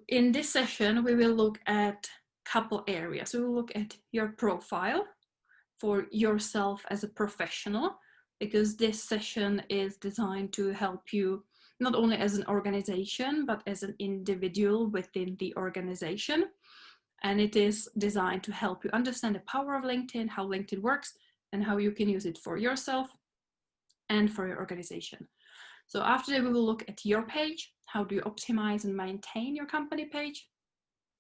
in this session, we will look at a couple areas. We will look at your profile for yourself as a professional, because this session is designed to help you not only as an organization, but as an individual within the organization. And it is designed to help you understand the power of LinkedIn, how LinkedIn works, and how you can use it for yourself and for your organization. So after that, we will look at your page. How do you optimize and maintain your company page?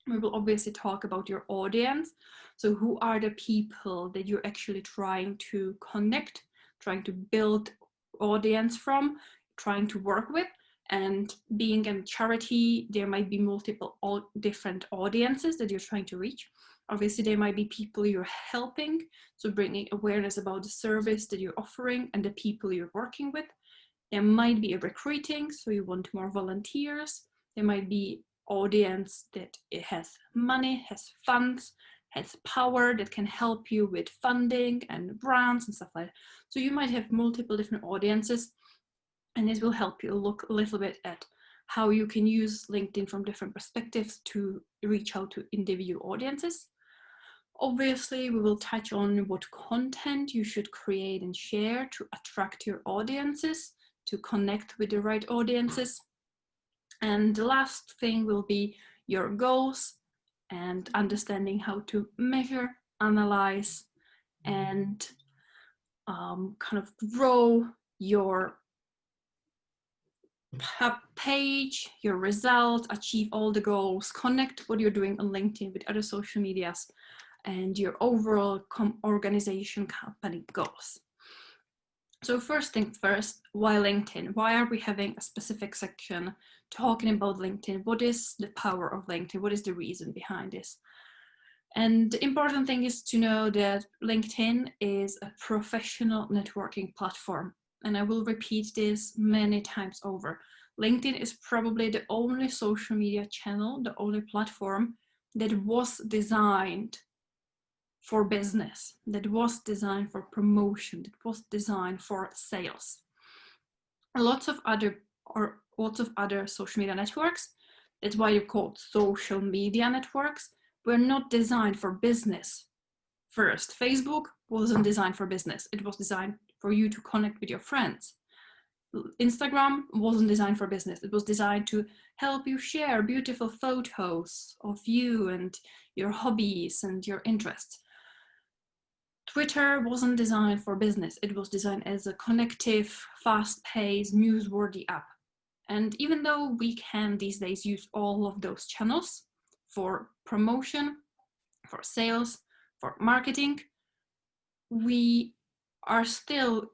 We will obviously talk about your audience. So who are the people that you're actually trying to connect, trying to build audience from, trying to work with? And being a charity, there might be multiple different audiences that you're trying to reach. Obviously, there might be people you're helping, so bringing awareness about the service that you're offering and the people you're working with. There might be a recruiting, so you want more volunteers. There might be audience that it has money, has funds, has power that can help you with funding and grants and stuff like that. So you might have multiple different audiences, and this will help you look a little bit at how you can use LinkedIn from different perspectives to reach out to individual audiences. Obviously, we will touch on what content you should create and share to attract your audiences, to connect with the right audiences. And the last thing will be your goals and understanding how to measure, analyze, and kind of grow your page, your results, achieve all the goals, connect what you're doing on LinkedIn with other social medias, and your overall organization company goals. So first things first, why LinkedIn? Why are we having a specific section talking about LinkedIn? What is the power of LinkedIn? What is the reason behind this? And the important thing is to know that LinkedIn is a professional networking platform. And I will repeat this many times over. LinkedIn is probably the only social media channel, the only platform that was designed for business, that was designed for promotion, that was designed for sales. Lots of other social media networks, that's why they're called social media networks, were not designed for business. First, Facebook wasn't designed for business. It was designed for you to connect with your friends. Instagram wasn't designed for business. It was designed to help you share beautiful photos of you and your hobbies and your interests. Twitter wasn't designed for business. It was designed as a connective, fast-paced, newsworthy app. And even though we can these days use all of those channels for promotion, for sales, for marketing, we are still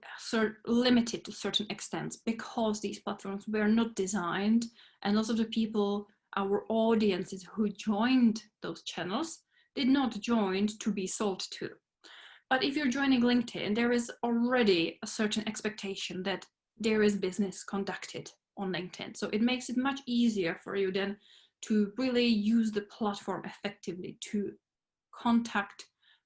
limited to certain extents because these platforms were not designed, and lots of the people, our audiences who joined those channels, did not join to be sold to. But if you're joining LinkedIn, there is already a certain expectation that there is business conducted on LinkedIn. So it makes it much easier for you then to really use the platform effectively to contact,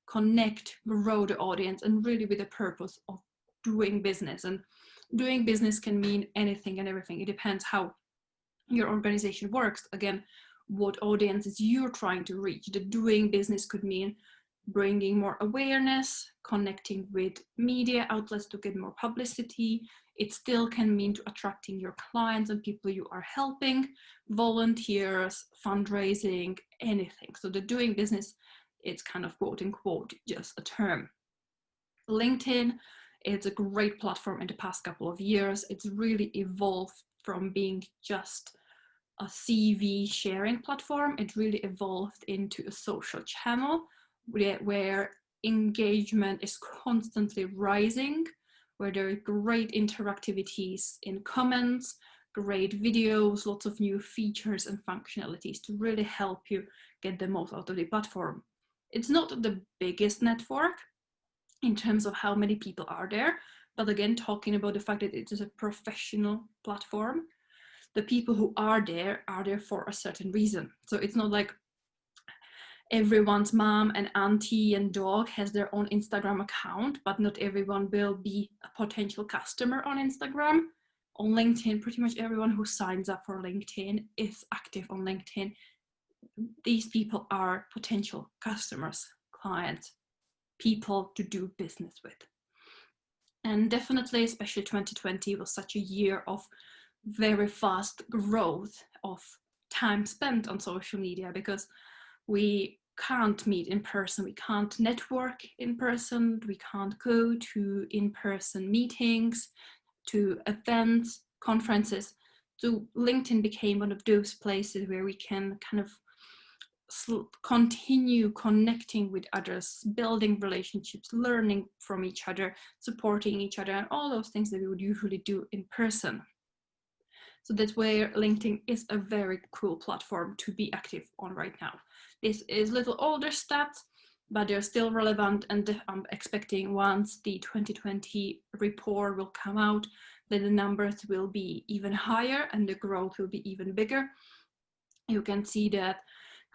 connect, grow the audience, and really with the purpose of doing business. And doing business can mean anything and everything. It depends how your organization works. Again, what audiences you're trying to reach. The doing business could mean bringing more awareness, connecting with media outlets to get more publicity. It still can mean to attracting your clients and people you are helping, volunteers, fundraising, anything. So the doing business, it's kind of quote unquote just a term. LinkedIn, it's a great platform in the past couple of years. It's really evolved from being just a CV sharing platform. It really evolved into a social channel where engagement is constantly rising, where there are great interactivities in comments, great videos, lots of new features and functionalities to really help you get the most out of the platform. It's not the biggest network in terms of how many people are there, but again, talking about the fact that it is a professional platform, the people who are there for a certain reason. So it's not like everyone's mom and auntie and dog has their own Instagram account, but not everyone will be a potential customer on Instagram. On LinkedIn, pretty much everyone who signs up for LinkedIn is active on LinkedIn these people are potential customers, clients, people to do business with. And definitely, especially 2020 was such a year of very fast growth of time spent on social media, because we can't meet in person, we can't network in person, we can't go to in-person meetings, to events, conferences. So LinkedIn became one of those places where we can kind of continue connecting with others, building relationships, learning from each other, supporting each other, and all those things that we would usually do in person. So that's where LinkedIn is a very cool platform to be active on right now. This is little older stats, but they're still relevant, and I'm expecting once the 2020 report will come out, that the numbers will be even higher and the growth will be even bigger. You can see that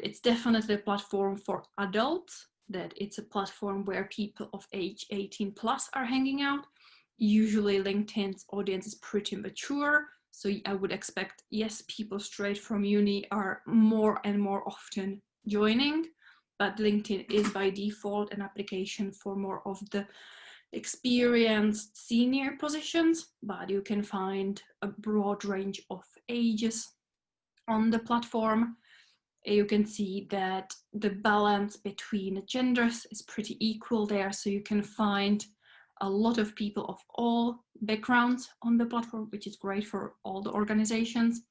it's definitely a platform for adults, that it's a platform where people of age 18 plus are hanging out. Usually LinkedIn's audience is pretty mature, so I would expect, yes, people straight from uni are more and more often joining, but LinkedIn is by default an application for more of the experienced senior positions, but you can find a broad range of ages on the platform. You can see that the balance between genders is pretty equal there, so you can find a lot of people of all backgrounds on the platform, which is great for all the organizations.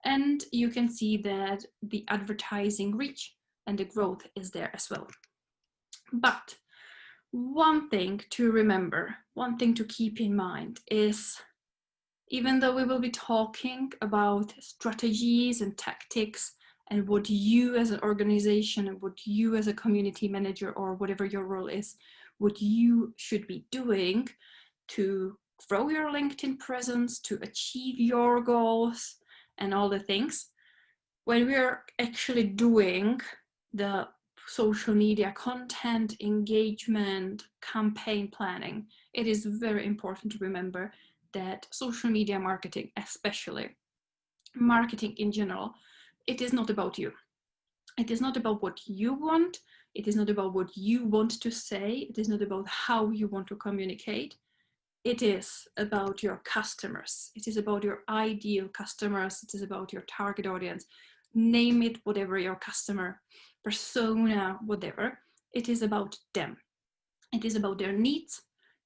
And you can see that the advertising reach and the growth is there as well. But one thing to remember, one thing to keep in mind is, even though we will be talking about strategies and tactics and what you as an organization and what you as a community manager or whatever your role is, what you should be doing to grow your LinkedIn presence, to achieve your goals and all the things, when we're actually doing the social media content, engagement, campaign planning, it is very important to remember that social media marketing, especially marketing in general, it is not about you. It is not about what you want. It is not about what you want to say. It is not about how you want to communicate. It is about your customers. It is about your ideal customers. It is about your target audience. Name it, whatever your customer persona, whatever. It is about them. It is about their needs.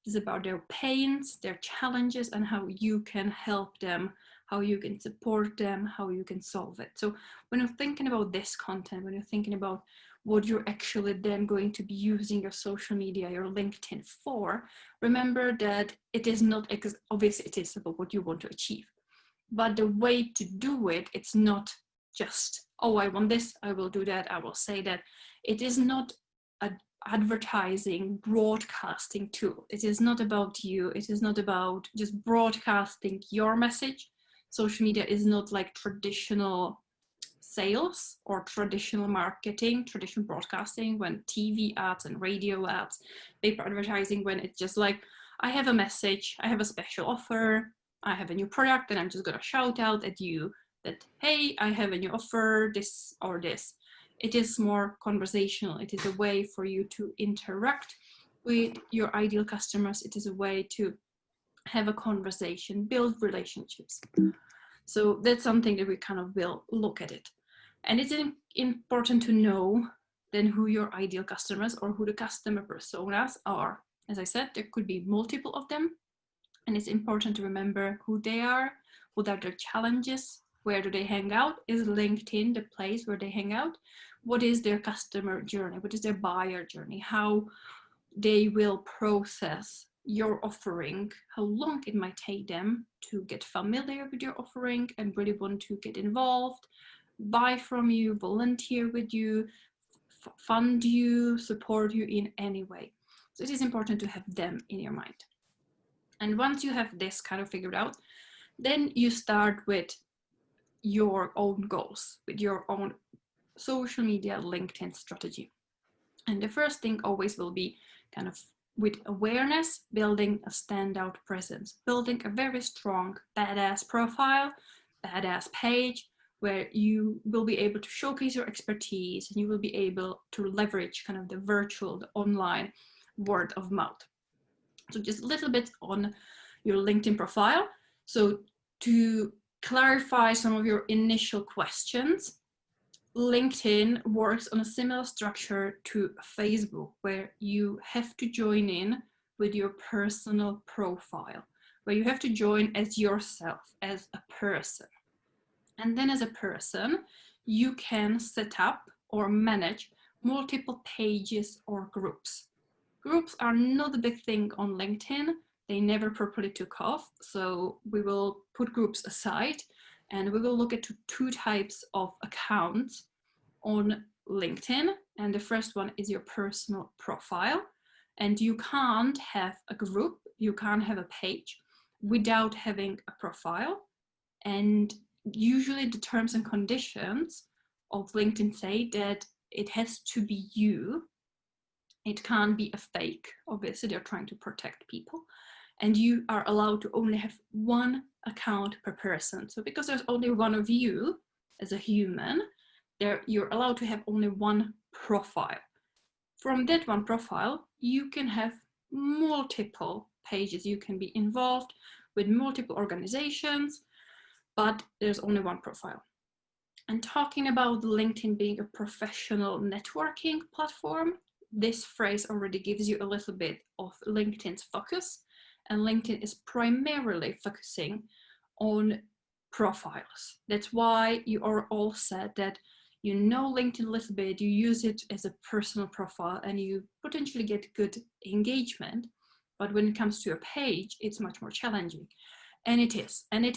It is about their pains, their challenges, and how you can help them, how you can support them, how you can solve it. So when you're thinking about this content, when you're thinking about what you're actually then going to be using your social media, your LinkedIn for, remember that it is not, obviously it is about what you want to achieve, but the way to do it, it's not just, oh, I want this, I will do that, I will say that. It is not an advertising, broadcasting tool. It is not about you. It is not about just broadcasting your message. Social media is not like traditional sales or traditional marketing, traditional broadcasting, when TV ads and radio ads, paper advertising, when it's just like, I have a message, I have a special offer, I have a new product, and I'm just gonna shout out at you that, hey, I have a new offer, this or this. It is more conversational. It is a way for you to interact with your ideal customers. It is a way to have a conversation, build relationships. So that's something that we kind of will look at it. And it's important to know then who your ideal customers or who the customer personas are. As I said, there could be multiple of them. And it's important to remember who they are, what are their challenges, where do they hang out? Is LinkedIn the place where they hang out? What is their customer journey? What is their buyer journey? How they will process your offering, how long it might take them to get familiar with your offering and really want to get involved, buy from you, volunteer with you, fund you, support you in any way. So it is important to have them in your mind. And once you have this kind of figured out, then you start with your own goals, with your own social media LinkedIn strategy. And the first thing always will be kind of with awareness, building a standout presence, building a very strong, badass profile, badass page where you will be able to showcase your expertise and you will be able to leverage kind of the virtual, the online word of mouth. So just a little bit on your LinkedIn profile. So to clarify some of your initial questions, LinkedIn works on a similar structure to Facebook, where you have to join in with your personal profile, where you have to join as yourself, as a person. And then as a person, you can set up or manage multiple pages or groups. Groups are not a big thing on LinkedIn. They never properly took off. So we will put groups aside and we will look at two types of accounts on LinkedIn. And the first one is your personal profile. And you can't have a group, you can't have a page without having a profile. And usually the terms and conditions of LinkedIn say that it has to be you. It can't be a fake. Obviously, they're trying to protect people. And you are allowed to only have one account per person. So because there's only one of you as a human, you're allowed to have only one profile. From that one profile, you can have multiple pages. You can be involved with multiple organizations, but there's only one profile. And talking about LinkedIn being a professional networking platform, this phrase already gives you a little bit of LinkedIn's focus. And LinkedIn is primarily focusing on profiles. That's why you are all said that you know LinkedIn a little bit, you use it as a personal profile and you potentially get good engagement. But when it comes to a page, it's much more challenging. And it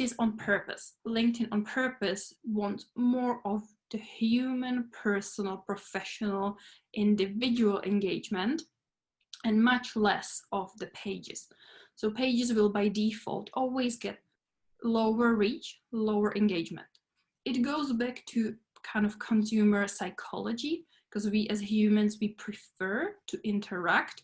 is on purpose. LinkedIn on purpose wants more of the human, personal, professional, individual engagement and much less of the pages. So pages will by default always get lower reach, lower engagement. It goes back to kind of consumer psychology, because we as humans, we prefer to interact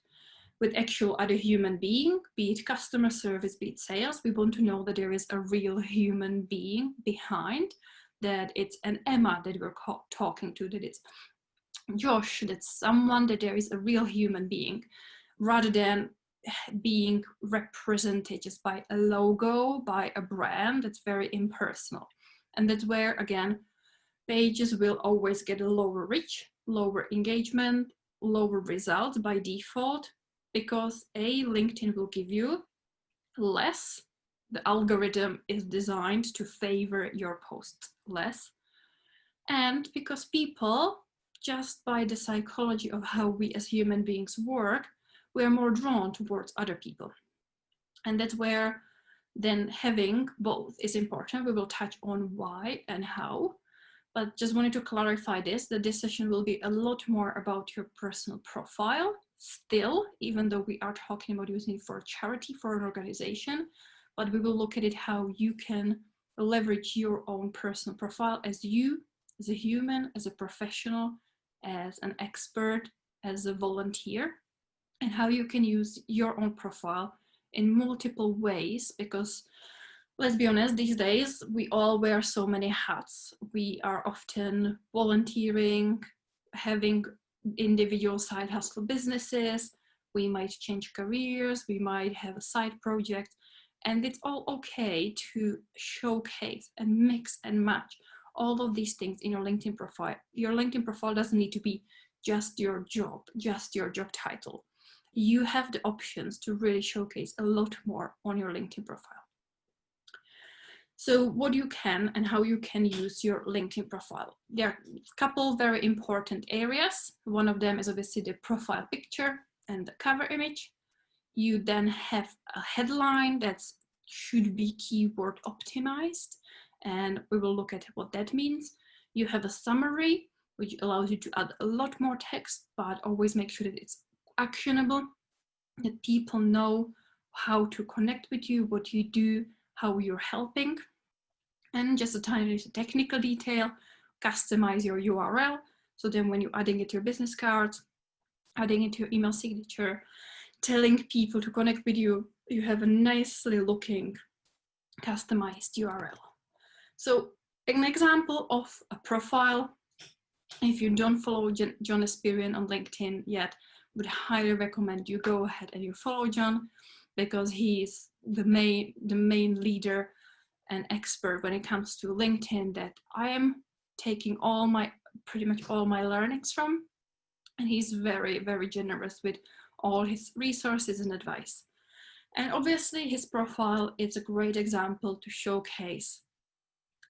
with actual other human being, be it customer service, be it sales. We want to know that there is a real human being behind, that it's an Emma that we're talking to, that it's Josh, that's someone, that there is a real human being, rather than being represented just by a logo, by a brand that's very impersonal. And that's where, again, pages will always get a lower reach, lower engagement, lower results by default, because LinkedIn will give you less. The algorithm is designed to favor your posts less. And because people, just by the psychology of how we as human beings work, we are more drawn towards other people. And that's where then having both is important. We will touch on why and how, but just wanted to clarify this, that this session will be a lot more about your personal profile still, even though we are talking about using it for a charity, for an organization, but we will look at it how you can leverage your own personal profile as you, as a human, as a professional, as an expert, as a volunteer, and how you can use your own profile in multiple ways, because let's be honest, these days we all wear so many hats. We are often volunteering, having individual side hustle businesses, we might change careers, we might have a side project, and it's all okay to showcase and mix and match all of these things in your LinkedIn profile. Your LinkedIn profile doesn't need to be just your job title. You have the options to really showcase a lot more on your LinkedIn profile. So what you can and how you can use your LinkedIn profile. There are a couple very important areas. One of them is obviously the profile picture and the cover image. You then have a headline that should be keyword optimized, and we will look at what that means. You have a summary, which allows you to add a lot more text, but always make sure that it's actionable, that people know how to connect with you, what you do, how you're helping. And just a tiny technical detail, customize your URL. So then when you're adding it to your business cards, adding it to your email signature, telling people to connect with you, you have a nicely looking customized URL. So an example of a profile. If you don't follow John Espirian on LinkedIn yet, would highly recommend you go ahead and you follow John, because he's the main leader and expert when it comes to LinkedIn that I am taking pretty much all my learnings from, and he's very, very generous with all his resources and advice. And obviously his profile is a great example to showcase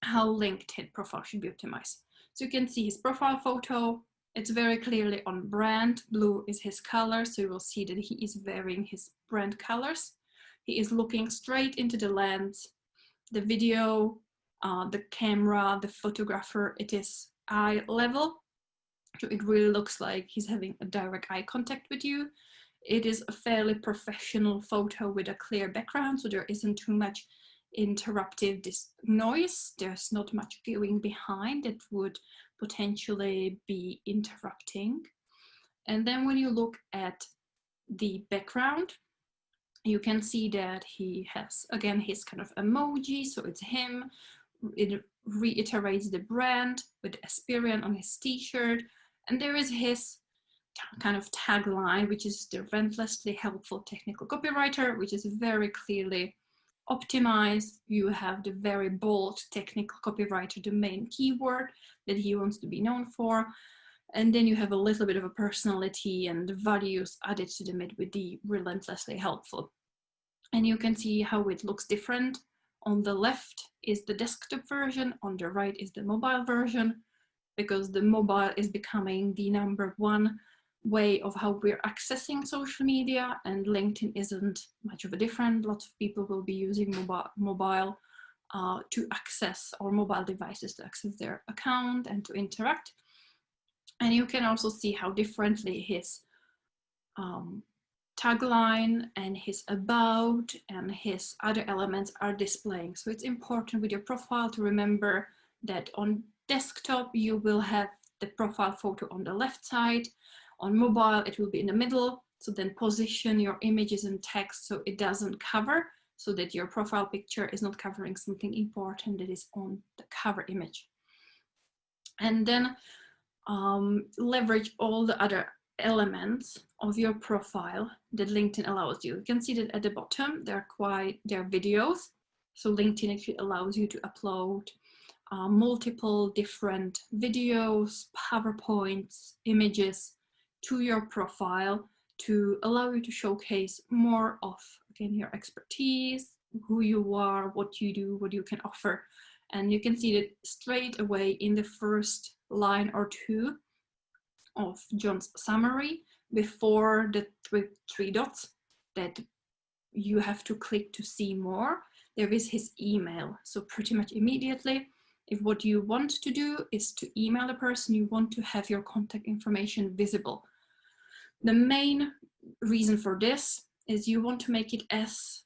how LinkedIn profile should be optimized. So you can see his profile photo, it's very clearly on brand. Blue is his color, so you will see that he is wearing his brand colors. He is looking straight into the lens. The video, the camera, the photographer, it is eye level. So it really looks like he's having a direct eye contact with you. It is a fairly professional photo with a clear background, so there isn't too much interruptive noise. There's not much going behind that would potentially be interrupting. And then when you look at the background, you can see that he has, again, his kind of emoji, so it's him. It reiterates the brand with Espirian on his t-shirt, and there is his kind of tagline, which is the relentlessly helpful technical copywriter, which is very clearly optimized. You have the very bold technical copywriter, the main keyword that he wants to be known for. And then you have a little bit of a personality and the values added to the mid with the relentlessly helpful. And you can see how it looks different. On the left is the desktop version, on the right is the mobile version, because the mobile is becoming the #1 way of how we're accessing social media, and LinkedIn isn't much of a different. Lots of people will be using mobile to access, or mobile devices to access their account and to interact. And you can also see how differently his tagline and his about and his other elements are displaying. So it's important with your profile to remember that on desktop, you will have the profile photo on the left side. On mobile, it will be in the middle. So then position your images and text so it doesn't cover, so that your profile picture is not covering something important that is on the cover image. And then leverage all the other elements of your profile that LinkedIn allows you. You can see that at the bottom, there are videos. So LinkedIn actually allows you to upload multiple different videos, PowerPoints, images to your profile to allow you to showcase more of, again, your expertise, who you are, what you do, what you can offer. And you can see that straight away in the first line or two of John's summary, before the three dots that you have to click to see more, there is his email. So pretty much immediately, if what you want to do is to email the person, you want to have your contact information visible. The main reason for this is you want to make it as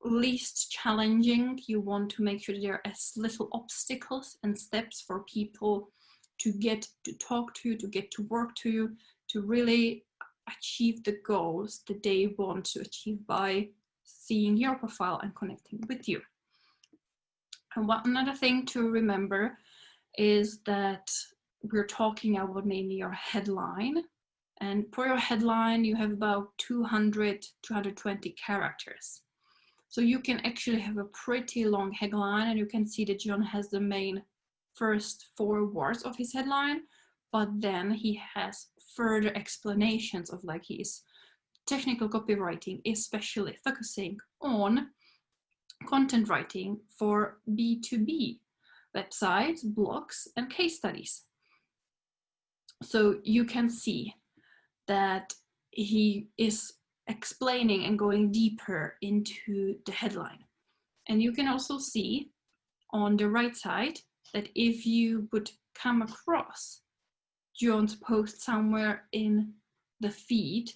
least challenging. You want to make sure there are as little obstacles and steps for people to get to talk to get to work to really achieve the goals that they want to achieve by seeing your profile and connecting with you. And another thing to remember is that we're talking about mainly your headline. And for your headline, you have about 200, 220 characters. So you can actually have a pretty long headline, and you can see that John has the main first 4 words of his headline, but then he has further explanations of like his technical copywriting, especially focusing on content writing for B2B websites, blogs, and case studies. So you can see that he is explaining and going deeper into the headline. And you can also see on the right side that if you would come across John's post somewhere in the feed,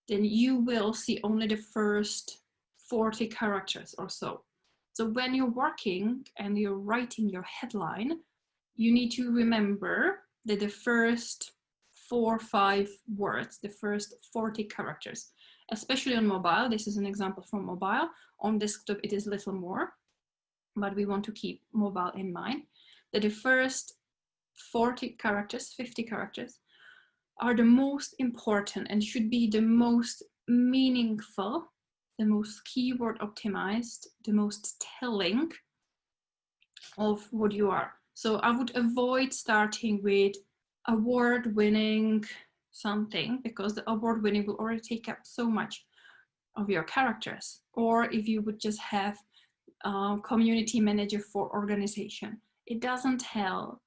then you will see only the first 40 characters or so. So when you're working and you're writing your headline, you need to remember that the first 4 or 5 words, the first 40 characters, especially on mobile. This is an example from mobile. On desktop, it is a little more, but we want to keep mobile in mind. that the first 40 characters, 50 characters are the most important and should be the most meaningful, the most keyword optimized, the most telling of what you are. So I would avoid starting with award-winning something, because the award-winning will already take up so much of your characters. Or if you would just have community manager for organization, it doesn't tell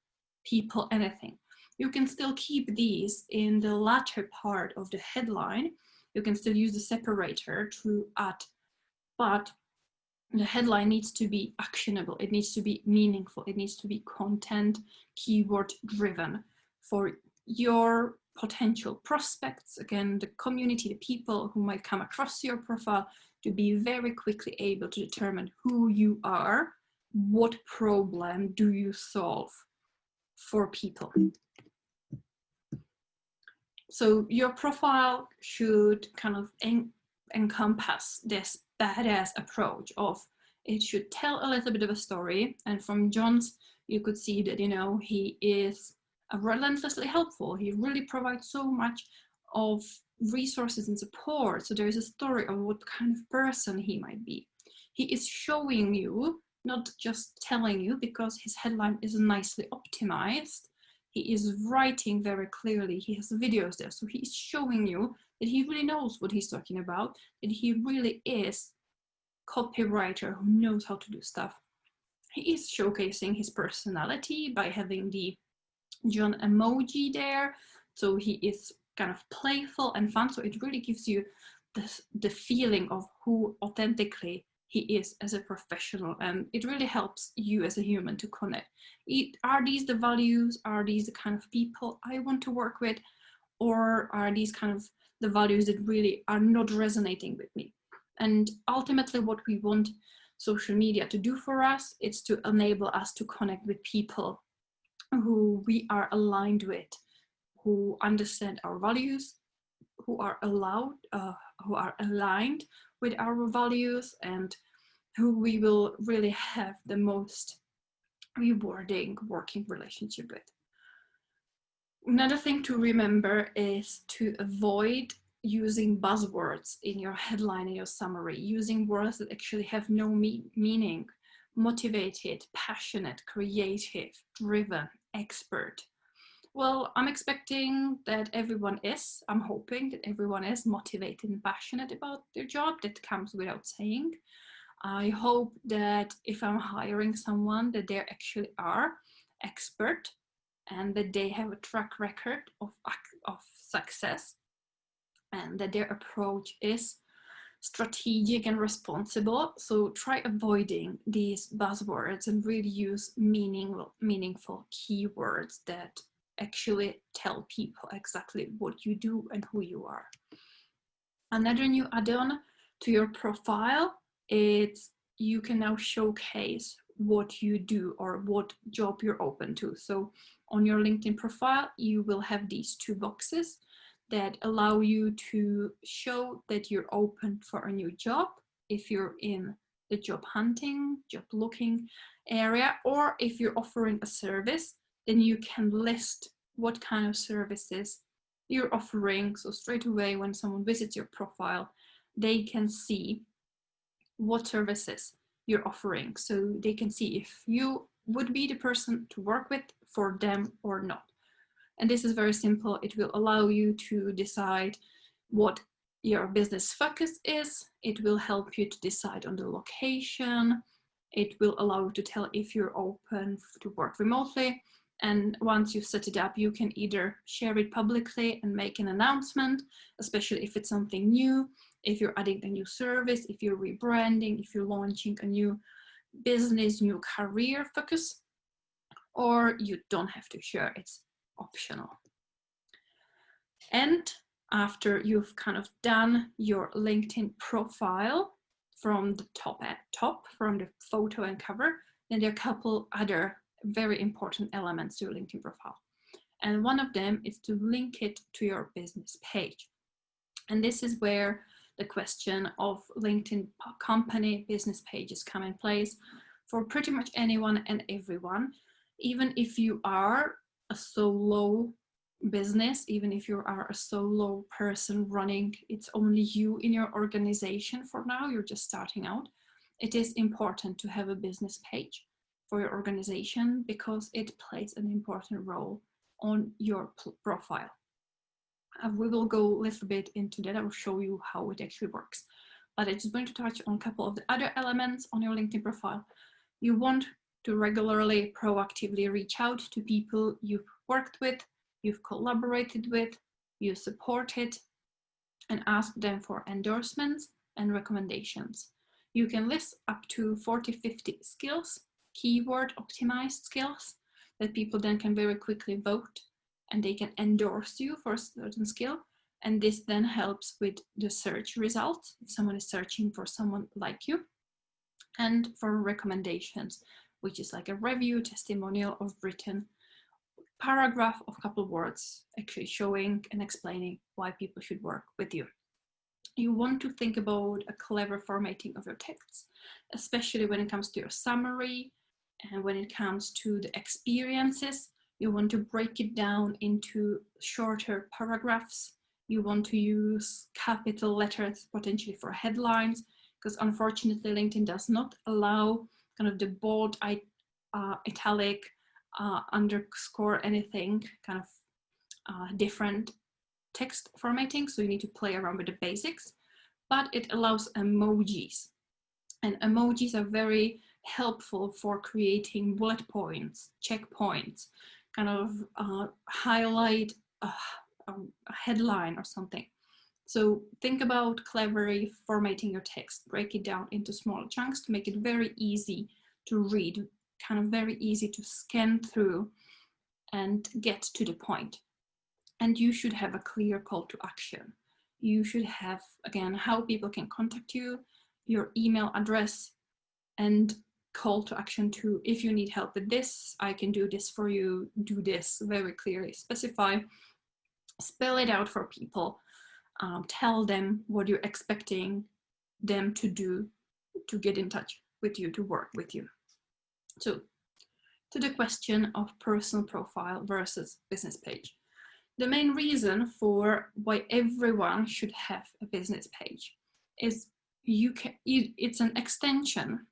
people anything. You can still keep these in the latter part of the headline. You can still use the separator to add, but the headline needs to be actionable. It needs to be meaningful. It needs to be content, keyword driven for your potential prospects, again, the community, the people who might come across your profile, to be very quickly able to determine who you are, what problem do you solve for people. So your profile should kind of encompass this badass approach of, it should tell a little bit of a story. And from John's, you could see that, you know, he is relentlessly helpful. He really provides so much of resources and support. So there is a story of what kind of person he might be. He is showing you, not just telling you, because his headline is nicely optimized. He is writing very clearly. He has videos there. So he's showing you that he really knows what he's talking about, that he really is a copywriter who knows how to do stuff. He is showcasing his personality by having the John emoji there. So he is kind of playful and fun. So it really gives you the feeling of who authentically he is as a professional, and it really helps you as a human to connect. Are these the values? Are these the kind of people I want to work with? Or are these kind of the values that really are not resonating with me? And ultimately what we want social media to do for us is to enable us to connect with people who we are aligned with, who understand our values, who are aligned with our values, and who we will really have the most rewarding working relationship with. Another thing to remember is to avoid using buzzwords in your headline, in your summary, using words that actually have no meaning. Motivated, passionate, creative, driven, expert. Well, I'm expecting that everyone is. I'm hoping that everyone is motivated and passionate about their job. That comes without saying. I hope that if I'm hiring someone, that they actually are expert and that they have a track record of success, and that their approach is strategic and responsible. So try avoiding these buzzwords and really use meaningful keywords that actually tell people exactly what you do and who you are. Another new add-on to your profile is you can now showcase what you do or what job you're open to. So on your LinkedIn profile, you will have these two boxes that allow you to show that you're open for a new job if you're in the job hunting, job looking area, or if you're offering a service, then you can list what kind of services you're offering. So straight away when someone visits your profile, they can see what services you're offering. So they can see if you would be the person to work with for them or not. And this is very simple. It will allow you to decide what your business focus is. It will help you to decide on the location. It will allow you to tell if you're open to work remotely. And once you've set it up, you can either share it publicly and make an announcement, especially if it's something new, if you're adding a new service, if you're rebranding, if you're launching a new business, new career focus, or you don't have to share. It's optional. And after you've kind of done your LinkedIn profile from the top, from the photo and cover, then there are a couple other very important elements to your LinkedIn profile. And one of them is to link it to your business page. And this is where the question of LinkedIn company business pages come in place for pretty much anyone and everyone. Even if you are a solo business, even if you are a solo person running, it's only you in your organization for now, you're just starting out, it is important to have a business page for your organization because it plays an important role on your profile. We will go a little bit into that. I will show you how it actually works. But I'm just going to touch on a couple of the other elements on your LinkedIn profile. You want to regularly, proactively reach out to people you've worked with, you've collaborated with, you supported, and ask them for endorsements and recommendations. You can list up to 40-50 skills, keyword optimized skills, that people then can very quickly vote and they can endorse you for a certain skill. And this then helps with the search results if someone is searching for someone like you, and for recommendations, which is like a review testimonial of written paragraph of a couple of words actually showing and explaining why people should work with you. You want to think about a clever formatting of your texts, especially when it comes to your summary and when it comes to the experiences. You want to break it down into shorter paragraphs. You want to use capital letters potentially for headlines, because unfortunately LinkedIn does not allow kind of the bold, italic, underscore anything, kind of different text formatting. So you need to play around with the basics, but it allows emojis, and emojis are very helpful for creating bullet points, checkpoints, kind of highlight a headline or something. So think about cleverly formatting your text, break it down into small chunks to make it very easy to read, kind of very easy to scan through and get to the point. And you should have a clear call to action. You should have, again, how people can contact you, your email address, and call to action to, if you need help with this, I can do this for you, do this, very clearly specify, spell it out for people, tell them what you're expecting them to do to get in touch with you, to work with you. So to the question of personal profile versus business page. The main reason for why everyone should have a business page is it's an extension.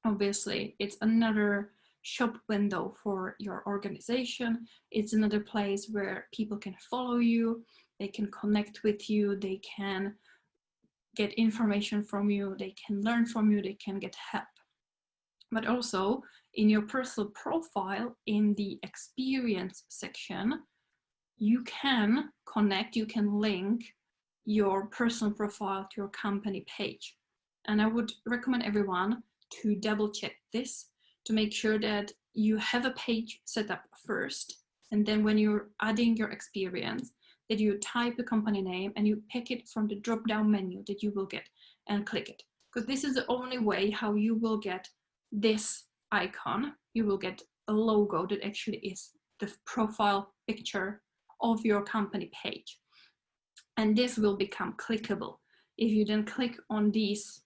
Obviously, it's another shop window for your organization. It's another place where people can follow you, they can connect with you, they can get information from you, they can learn from you, they can get help. But also in your personal profile, in the experience section, you can connect, you can link your personal profile to your company page. And I would recommend everyone to double check this to make sure that you have a page set up first. And then when you're adding your experience, that you type the company name and you pick it from the drop-down menu that you will get and click it. Because this is the only way how you will get this icon. You will get a logo that actually is the profile picture of your company page. And this will become clickable. If you then click on these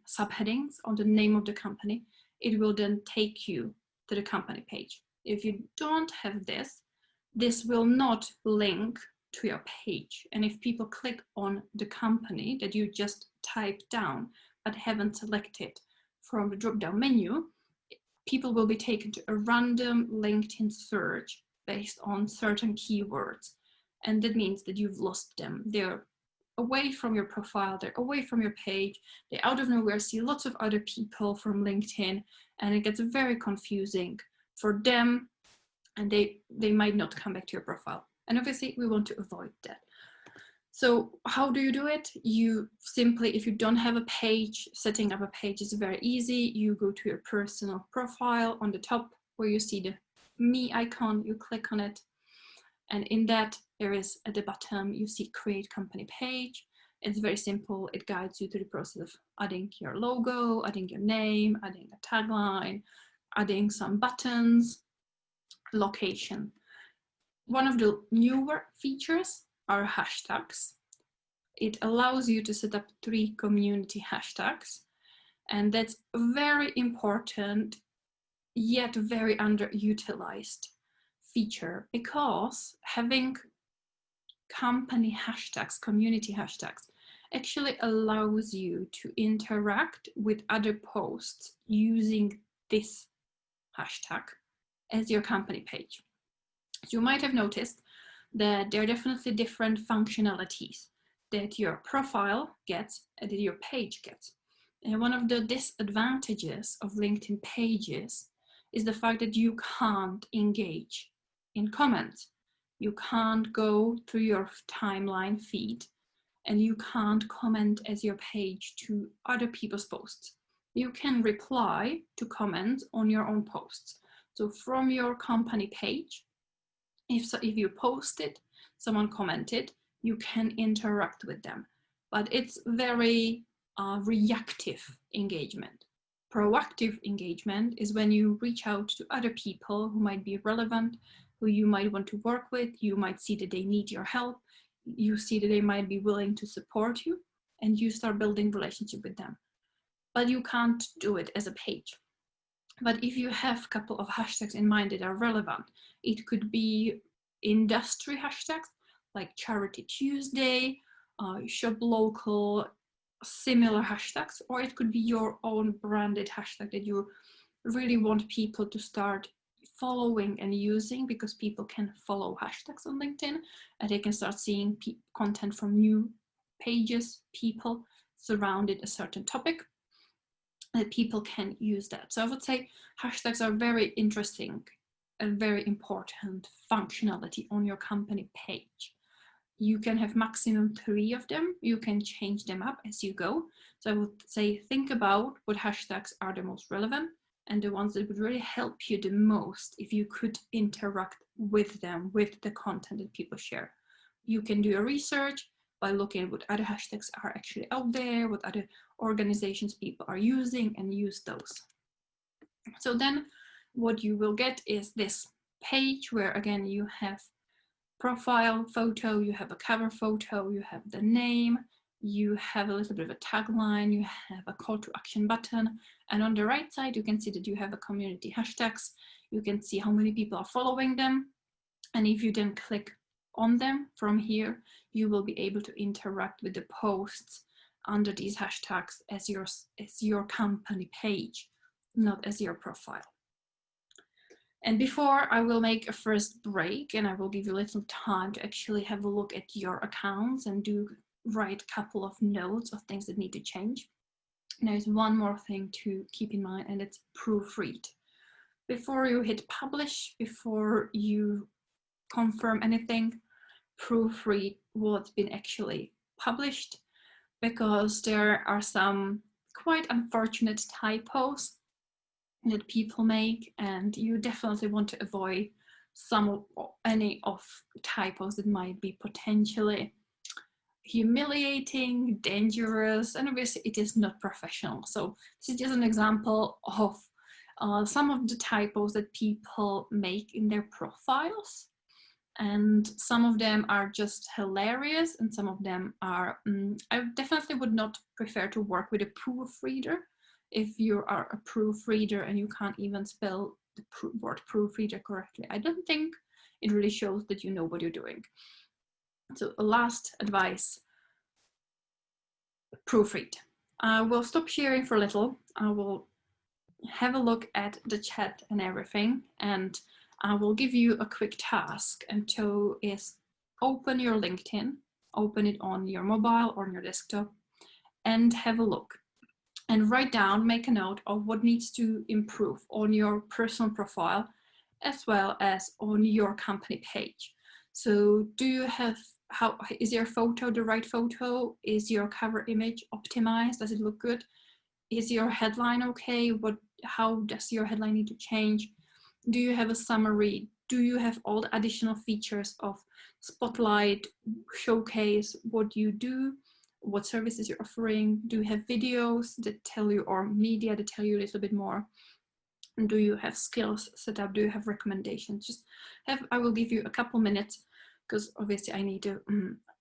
subheadings on the name of the company, it will then take you to the company page. If you don't have this, this will not link to your page. And if people click on the company that you just typed down but haven't selected from the drop-down menu, people will be taken to a random LinkedIn search based on certain keywords. And that means that you've lost them. They're away from your profile, they're away from your page, they out of nowhere see lots of other people from LinkedIn, and it gets very confusing for them, and they might not come back to your profile. And obviously we want to avoid that. So how do you do it? You simply, if you don't have a page, setting up a page is very easy. You go to your personal profile on the top where you see the me icon, you click on it. And in that, there is at the bottom, you see create company page. It's very simple. It guides you through the process of adding your logo, adding your name, adding a tagline, adding some buttons, location. One of the newer features are hashtags. It allows you to set up 3 community hashtags. And that's very important yet very underutilized feature, because having company hashtags, community hashtags, actually allows you to interact with other posts using this hashtag as your company page. So you might have noticed that there are definitely different functionalities that your profile gets and that your page gets. And one of the disadvantages of LinkedIn pages is the fact that you can't engage in comments. You can't go through your timeline feed and you can't comment as your page to other people's posts. You can reply to comments on your own posts. So from your company page, if you posted, someone commented, you can interact with them. But it's very reactive engagement. Proactive engagement is when you reach out to other people who might be relevant, who you might want to work with. You might see that they need your help. You see that they might be willing to support you, and you start building relationship with them. But you can't do it as a page. But if you have a couple of hashtags in mind that are relevant, it could be industry hashtags like Charity Tuesday, shop local, similar hashtags, or it could be your own branded hashtag that you really want people to start following and using, because people can follow hashtags on LinkedIn and they can start seeing content from new pages, people surrounded a certain topic, that people can use that. So I would say hashtags are very interesting and very important functionality on your company page. You can have maximum 3 of them. You can change them up as you go. So I would say think about what hashtags are the most relevant and the ones that would really help you the most if you could interact with them, with the content that people share. You can do your research by looking at what other hashtags are actually out there, what other organizations people are using, and use those. So then what you will get is this page where, again, you have profile photo, you have a cover photo, you have the name, you have a little bit of a tagline, you have a call to action button, and on the right side you can see that you have a community hashtags. You can see how many people are following them, and if you then click on them from here, you will be able to interact with the posts under these hashtags as your company page, not as your profile. And before I will make a first break and I will give you a little time to actually have a look at your accounts and write a couple of notes of things that need to change. There's one more thing to keep in mind, and it's proofread. Before you hit publish, before you confirm anything, proofread what's been actually published, because there are some quite unfortunate typos that people make, and you definitely want to avoid any of typos that might be potentially humiliating, dangerous, and obviously it is not professional. So this is just an example of some of the typos that people make in their profiles, and some of them are just hilarious and some of them are I definitely would not prefer to work with a proofreader. If you are a proofreader and you can't even spell the word proofreader correctly, I don't think it really shows that you know what you're doing. So last advice, proofread. I will stop sharing for a little. I will have a look at the chat and everything, and I will give you a quick task, and so is open your LinkedIn, open it on your mobile or on your desktop, and have a look. And write down, make a note of what needs to improve on your personal profile as well as on your company page. So do you have, is your photo the right photo? Is your cover image optimized? Does it look good? Is your headline okay? How does your headline need to change? Do you have a summary? Do you have all the additional features of spotlight, showcase what you do, what services you're offering? Do you have videos that tell you, or media that tell you a little bit more? And do you have skills set up? Do you have recommendations? I will give you a couple minutes, because obviously I need to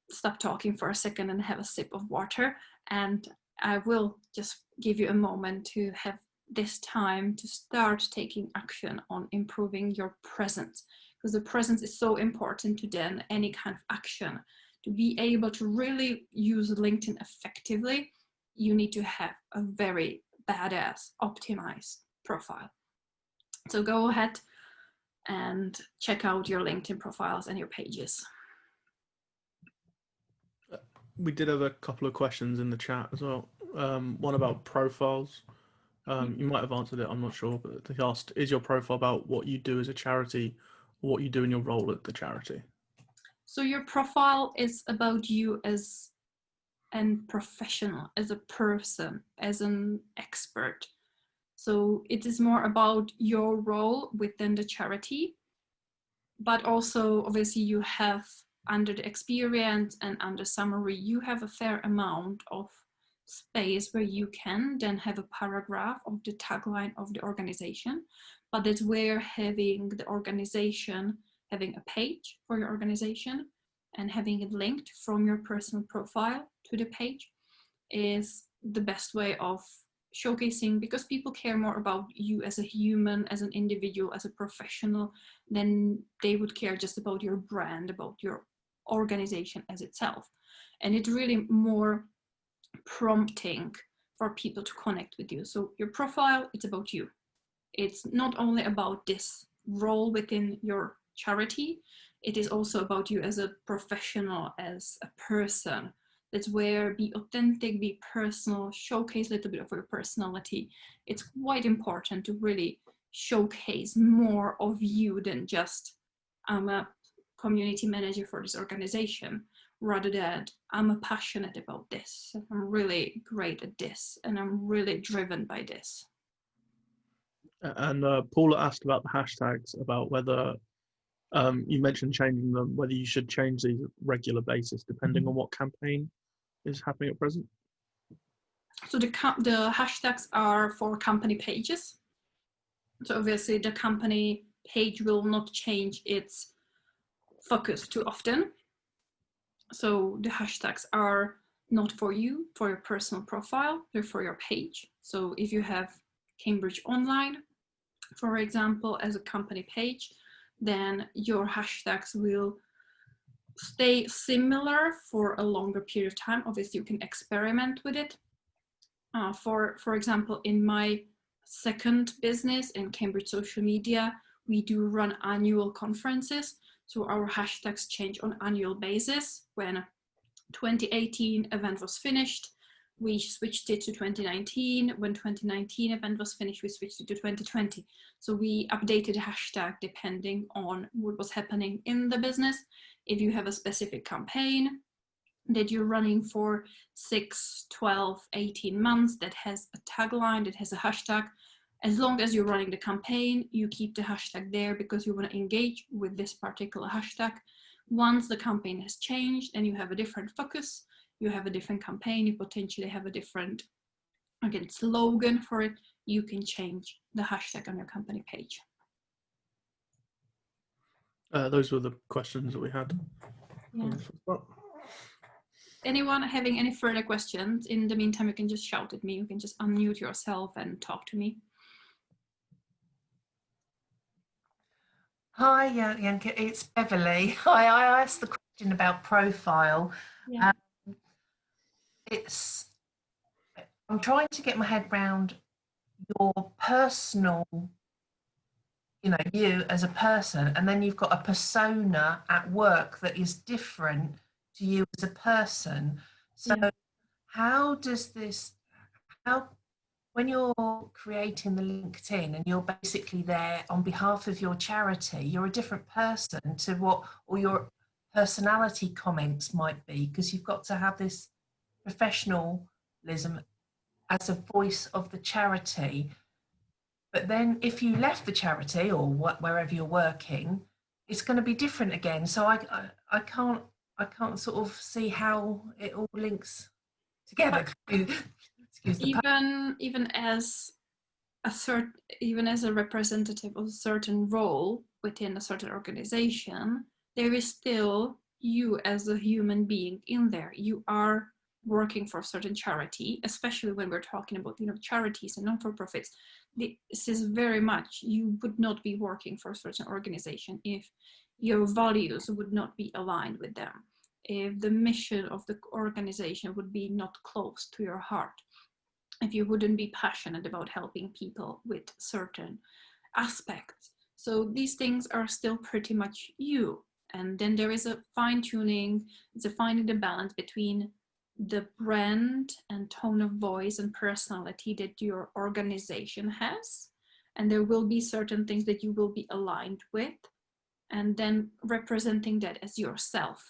stop talking for a second and have a sip of water, and I will just give you a moment to have this time to start taking action on improving your presence, because the presence is so important to then any kind of action. To be able to really use LinkedIn effectively, you need to have a very badass optimized profile. So go ahead and check out your LinkedIn profiles and your pages. We did have a couple of questions in the chat as well. One about profiles. You might have answered it, I'm not sure, but they asked, is your profile about what you do as a charity or what you do in your role at the charity? So your profile is about you as a professional, as a person, as an expert. So it is more about your role within the charity, but also obviously you have, under the experience and under summary, you have a fair amount of space where you can then have a paragraph of the tagline of the organization. But that's where having the organization, having a page for your organization and having it linked from your personal profile to the page is the best way of showcasing, because people care more about you as a human, as an individual, as a professional, than they would care just about your brand, about your organization as itself. And it's really more prompting for people to connect with you. So your profile, it's about you. It's not only about this role within your charity, it is also about you as a professional, as a person. That's where be authentic, be personal, showcase a little bit of your personality. It's quite important to really showcase more of you than just, I'm a community manager for this organization, rather than I'm passionate about this, I'm really great at this, and I'm really driven by this. And Paula asked about the hashtags, about whether you mentioned changing them, whether you should change these regular basis depending on what campaign is happening at present. So the hashtags are for company pages. So obviously the company page will not change its focus too often. So the hashtags are not for you, for your personal profile, they're for your page. So if you have Cambridge Online, for example, as a company page, then your hashtags will stay similar for a longer period of time. Obviously, you can experiment with it. For example, in my second business in Cambridge Social Media, we do run annual conferences. So our hashtags change on annual basis. When 2018 event was finished, we switched it to 2019. When 2019 event was finished, we switched it to 2020. So we updated the hashtag depending on what was happening in the business. If you have a specific campaign that you're running for 6, 12, 18 months that has a tagline, that has a hashtag, as long as you're running the campaign, you keep the hashtag there because you want to engage with this particular hashtag. Once the campaign has changed and you have a different focus, you have a different campaign, you potentially have a different, again, slogan for it, you can change the hashtag on your company page. Those were the questions that we had. Yeah. Anyone having any further questions? In the meantime, you can just shout at me. You can just unmute yourself and talk to me. Hi, Janke, it's Beverly. I asked the question about profile. Yeah. I'm trying to get my head around your personal, you as a person, and then you've got a persona at work that is different to you as a person. So how does this, when you're creating the LinkedIn and you're basically there on behalf of your charity, you're a different person to what all your personality comments might be, because you've got to have this professionalism as a voice of the charity. But then if you left the charity or wherever you're working, it's going to be different again. So I can't sort of see how it all links together. Even as a representative of a certain role within a certain organization, there is still you as a human being in there. You are working for a certain charity, especially when we're talking about, you know, charities and non-for-profits. This is very much, you would not be working for a certain organization if your values would not be aligned with them, if the mission of the organization would be not close to your heart, if you wouldn't be passionate about helping people with certain aspects. So these things are still pretty much you. And then there is a fine-tuning, it's a finding the balance between the brand and tone of voice and personality that your organization has. And there will be certain things that you will be aligned with, and then representing that as yourself.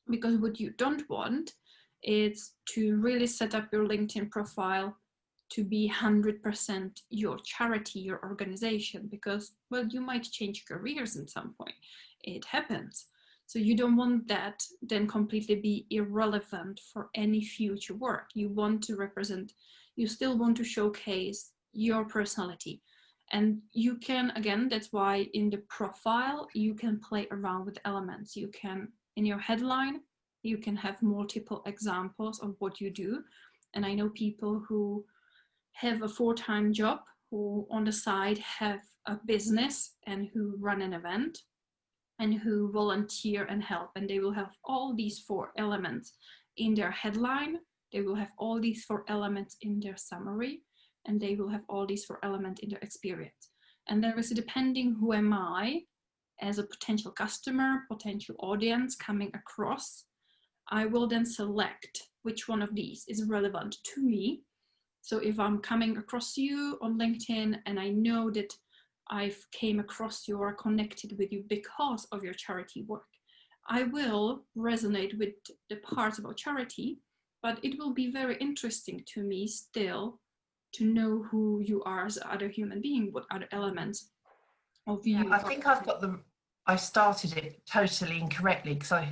Because what you don't want is to really set up your LinkedIn profile to be 100% your charity, your organization, because, well, you might change careers at some point. It happens. So you don't want that then completely be irrelevant for any future work. You want to represent, you still want to showcase your personality. And you can, again, that's why in the profile, you can play around with elements. You can, in your headline, you can have multiple examples of what you do. And I know people who have a full-time job, who on the side have a business and who run an event and who volunteer and help. And they will have all these 4 elements in their headline. They will have all these 4 elements in their summary, and they will have all these 4 elements in their experience. And there is, depending who am I as a potential customer, potential audience coming across, I will then select which one of these is relevant to me. So if I'm coming across you on LinkedIn and I know that I've came across you or connected with you because of your charity work, I will resonate with the parts about charity, but it will be very interesting to me still to know who you are as other human being, what other elements of you. I think I started it totally incorrectly because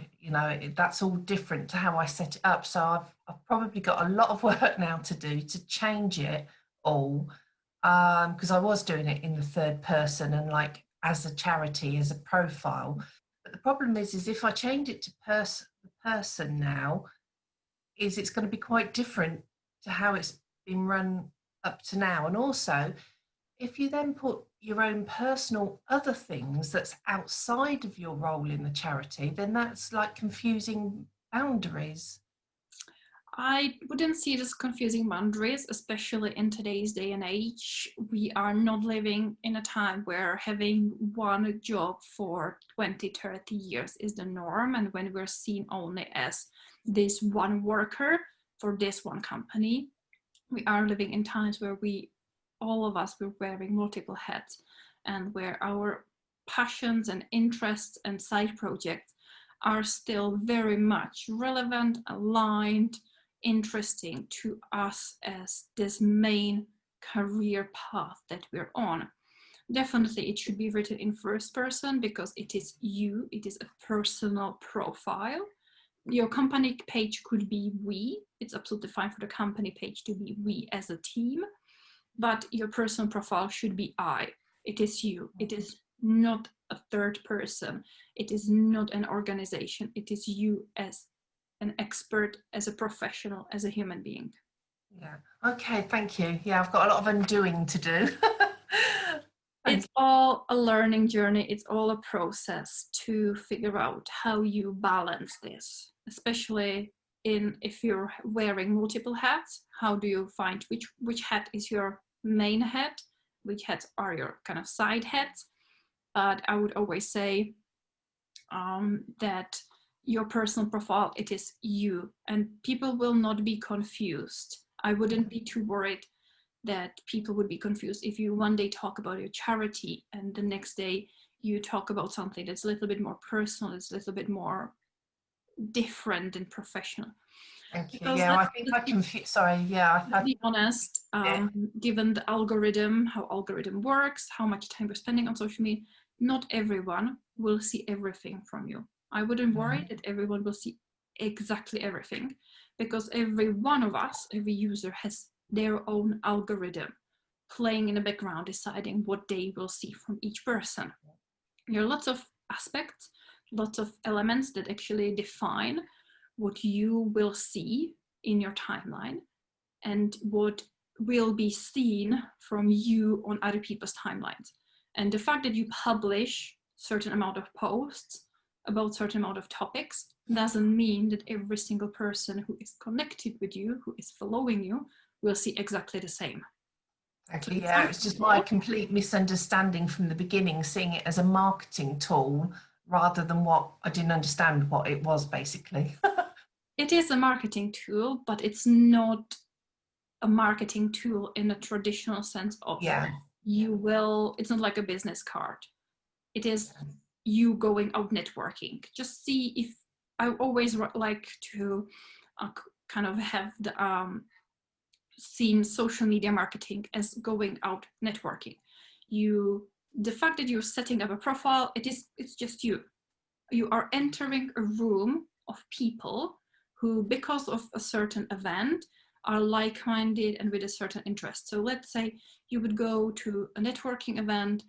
that's all different to how I set it up. So I've probably got a lot of work now to do to change it all, because I was doing it in the third person and like as a charity, as a profile. But the problem is if I change it to person now, it's going to be quite different to how it's been run up to now. And also, if you then put your own personal other things that's outside of your role in the charity, then that's like confusing boundaries. I wouldn't see it as confusing boundaries, especially in today's day and age. We are not living in a time where having one job for 20, 30 years is the norm. And when we're seen only as this one worker for this one company, we are living in times where all of us, we're wearing multiple hats, and where our passions and interests and side projects are still very much relevant, aligned, interesting to us as this main career path that we're on. Definitely it should be written in first person because it is you, it is a personal profile. Your company page could be we, it's absolutely fine for the company page to be we as a team, but your personal profile should be I. It is you. It is not a third person. It is not an organization. It is you as an expert, as a professional, as a human being. Yeah. Okay, thank you. Yeah, I've got a lot of undoing to do. It's all a learning journey. It's all a process to figure out how you balance this, especially if you're wearing multiple hats. How do you find which hat is your main hat, which hats are your kind of side hats? But I would always say that your personal profile, it is you, and people will not be confused. I wouldn't be too worried that people would be confused if you one day talk about your charity and the next day you talk about something that's a little bit more personal, it's a little bit more different and professional. Thank you. Because yeah, I think I confused. Sorry, yeah. To be honest, given the algorithm, how algorithm works, how much time we're spending on social media, not everyone will see everything from you. I wouldn't worry that everyone will see exactly everything, because every one of us, every user has their own algorithm playing in the background, deciding what they will see from each person. There are lots of aspects, lots of elements that actually define what you will see in your timeline and what will be seen from you on other people's timelines. And the fact that you publish certain amount of posts about certain amount of topics doesn't mean that every single person who is connected with you, who is following you, will see exactly the same. Exactly, yeah, it's just my complete misunderstanding from the beginning, seeing it as a marketing tool rather than what I didn't understand what it was, basically. It is a marketing tool, but it's not a marketing tool in a traditional sense of it's not like a business card. It is you going out networking. Just see if I always like to kind of have the seen social media marketing as going out networking. The fact that you're setting up a profile, it's just you are entering a room of people who, because of a certain event, are like-minded and with a certain interest. So let's say you would go to a networking event,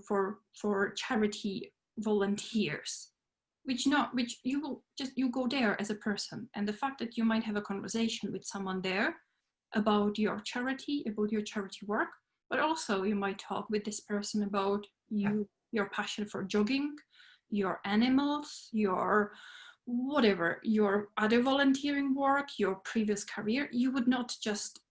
for charity volunteers, which you go there as a person, and the fact that you might have a conversation with someone there about your charity work, but also you might talk with this person about your passion for jogging, your animals, your whatever, your other volunteering work, your previous career. You would not just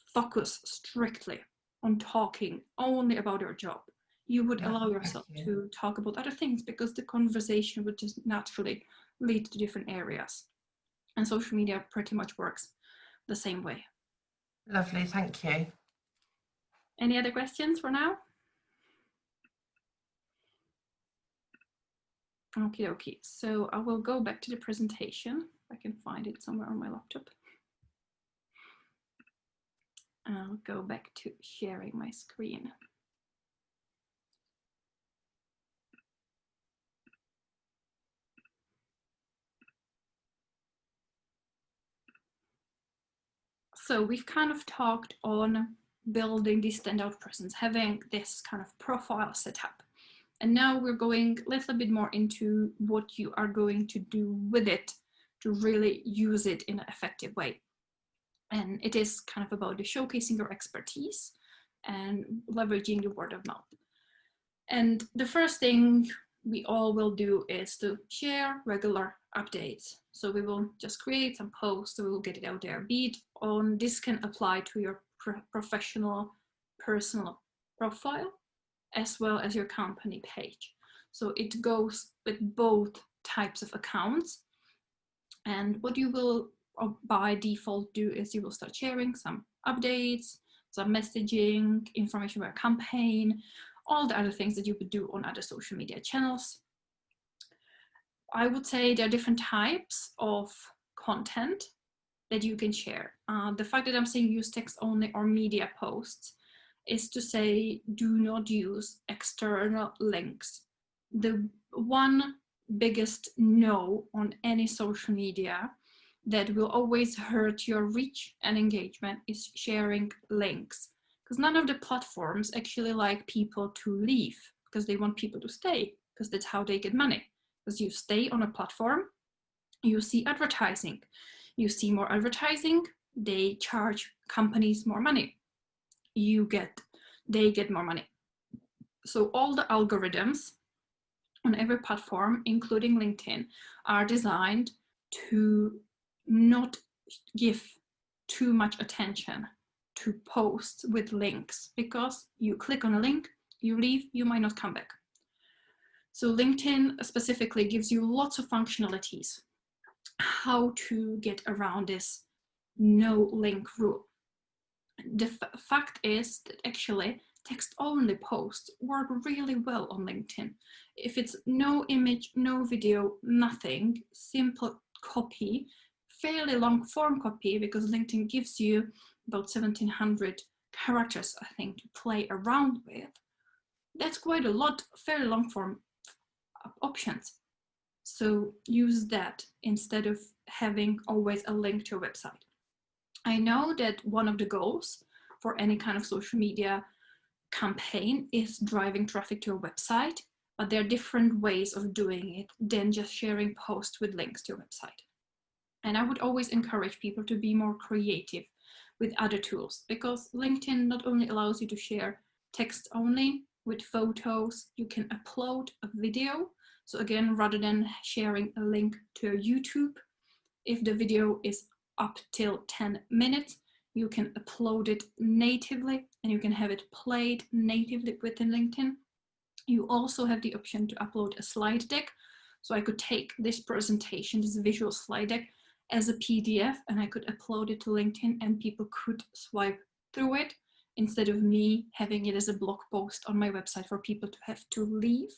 focus strictly on talking only about your job. You would allow yourself to talk about other things, because the conversation would just naturally lead to different areas. And social media pretty much works the same way. Lovely, thank you. Any other questions for now? Okie dokie. So I will go back to the presentation. If I can find it somewhere on my laptop. I'll go back to sharing my screen. So we've kind of talked on building the standout presence, having this kind of profile set up. And now we're going a little bit more into what you are going to do with it to really use it in an effective way. And it is kind of about the showcasing your expertise and leveraging the word of mouth. And the first thing we all will do is to share regular updates. So we will just create some posts, we will get it out there. This can apply to your professional, personal profile, as well as your company page. So it goes with both types of accounts. And what you will by default do is you will start sharing some updates, some messaging, information about a campaign, all the other things that you would do on other social media channels. I would say there are different types of content that you can share. The fact that I'm saying use text only or media posts is to say do not use external links. The one biggest no on any social media that will always hurt your reach and engagement is sharing links, because none of the platforms actually like people to leave, because they want people to stay, because that's how they get money. Because you stay on a platform, you see advertising, you see more advertising, they charge companies more money, they get more money. So all the algorithms on every platform, including LinkedIn, are designed to not give too much attention to posts with links, because you click on a link, you leave, you might not come back. So LinkedIn specifically gives you lots of functionalities how to get around this no link rule. The fact is that actually text-only posts work really well on LinkedIn. If it's no image, no video, nothing, simple copy, fairly long form copy, because LinkedIn gives you about 1700 characters, I think, to play around with. That's quite a lot, fairly long form options. So use that instead of having always a link to a website. I know that one of the goals for any kind of social media campaign is driving traffic to a website, but there are different ways of doing it than just sharing posts with links to a website. And I would always encourage people to be more creative with other tools, because LinkedIn not only allows you to share text only with photos, you can upload a video. So again, rather than sharing a link to YouTube, if the video is up till 10 minutes, you can upload it natively and you can have it played natively within LinkedIn. You also have the option to upload a slide deck. So I could take this presentation, this visual slide deck, as a PDF, and I could upload it to LinkedIn and people could swipe through it instead of me having it as a blog post on my website for people to have to leave.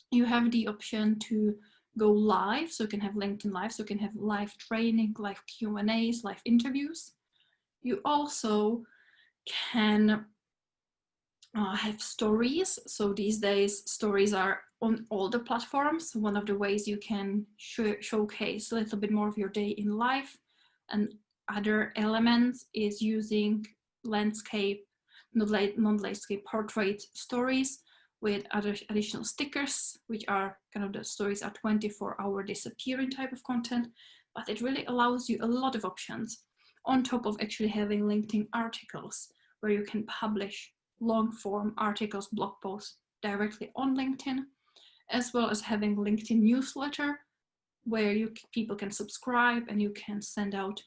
You have the option to go live, so you can have LinkedIn Live, so you can have live training, live Q&As, live interviews. You also can have stories. So these days, stories are on all the platforms. One of the ways you can showcase a little bit more of your day in life. And other elements is using landscape, non-landscape portrait stories with other additional stickers, which are kind of the stories are 24-hour disappearing type of content, but it really allows you a lot of options on top of actually having LinkedIn articles where you can publish long form articles, blog posts directly on LinkedIn, as well as having LinkedIn newsletter where people can subscribe and you can send out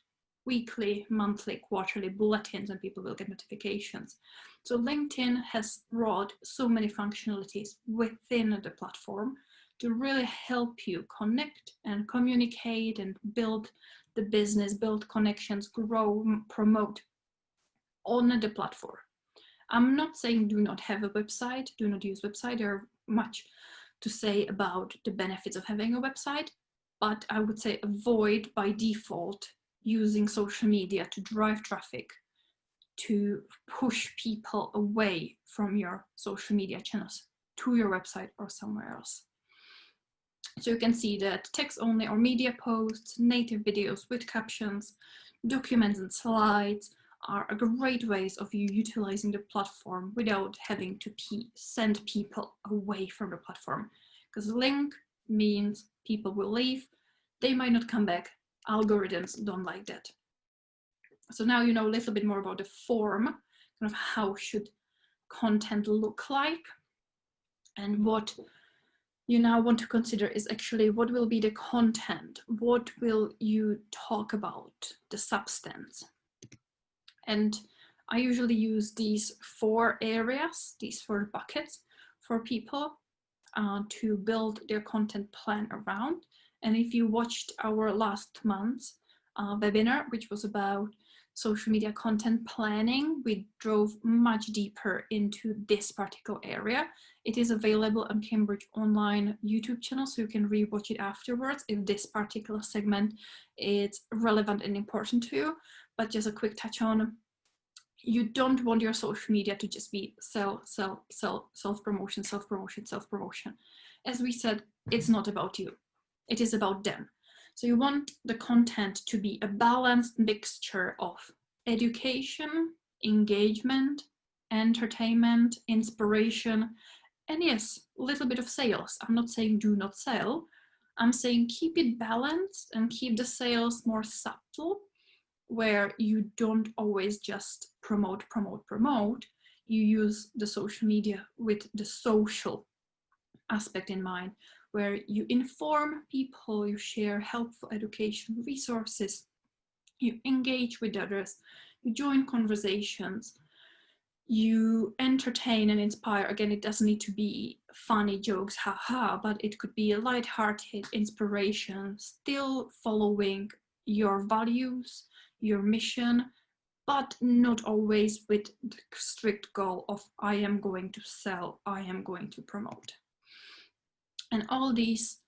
weekly, monthly, quarterly bulletins and people will get notifications. So LinkedIn has brought so many functionalities within the platform to really help you connect and communicate and build the business, build connections, grow, promote on the platform. I'm not saying do not have a website, do not use website. There are much to say about the benefits of having a website, but I would say avoid by default using social media to drive traffic, to push people away from your social media channels to your website or somewhere else. So you can see that text only or media posts, native videos with captions, documents and slides are a great ways of you utilizing the platform without having to send people away from the platform. Because link means people will leave, they might not come back. Algorithms don't like that. So now you know a little bit more about the form, kind of how should content look like. And what you now want to consider is actually what will be the content, what will you talk about, the substance. And I usually use these 4 areas, these 4 buckets for people to build their content plan around. And if you watched our last month's webinar, which was about social media content planning, we drove much deeper into this particular area. It is available on Cambridge Online YouTube channel, so you can rewatch it afterwards if this particular segment is relevant and important to you. But just a quick touch on, you don't want your social media to just be self-promotion. As we said, it's not about you, it is about them. So you want the content to be a balanced mixture of education, engagement, entertainment, inspiration, and yes, a little bit of sales. I'm not saying do not sell, I'm saying keep it balanced and keep the sales more subtle, where you don't always just promote. You use the social media with the social aspect in mind, where you inform people, you share helpful education resources, you engage with others, you join conversations, you entertain and inspire. Again, it doesn't need to be funny jokes, haha, but it could be a light-hearted inspiration, still following your values, your mission, but not always with the strict goal of I am going to sell, I am going to promote. And all these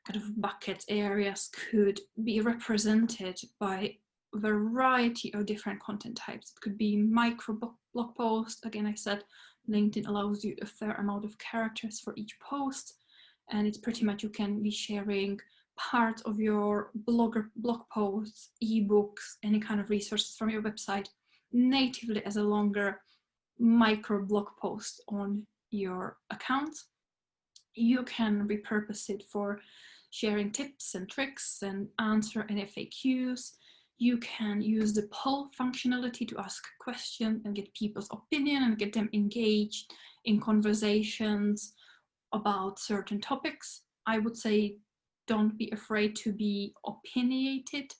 kind of bucket areas could be represented by a variety of different content types. It could be micro blog posts. Again, I said LinkedIn allows you a fair amount of characters for each post, and it's pretty much you can be sharing part of your blog posts, ebooks, any kind of resources from your website natively as a longer micro blog post on your account. You can repurpose it for sharing tips and tricks and answer any FAQs. You can use the poll functionality to ask a question and get people's opinion and get them engaged in conversations about certain topics. I would say don't be afraid to be opinionated.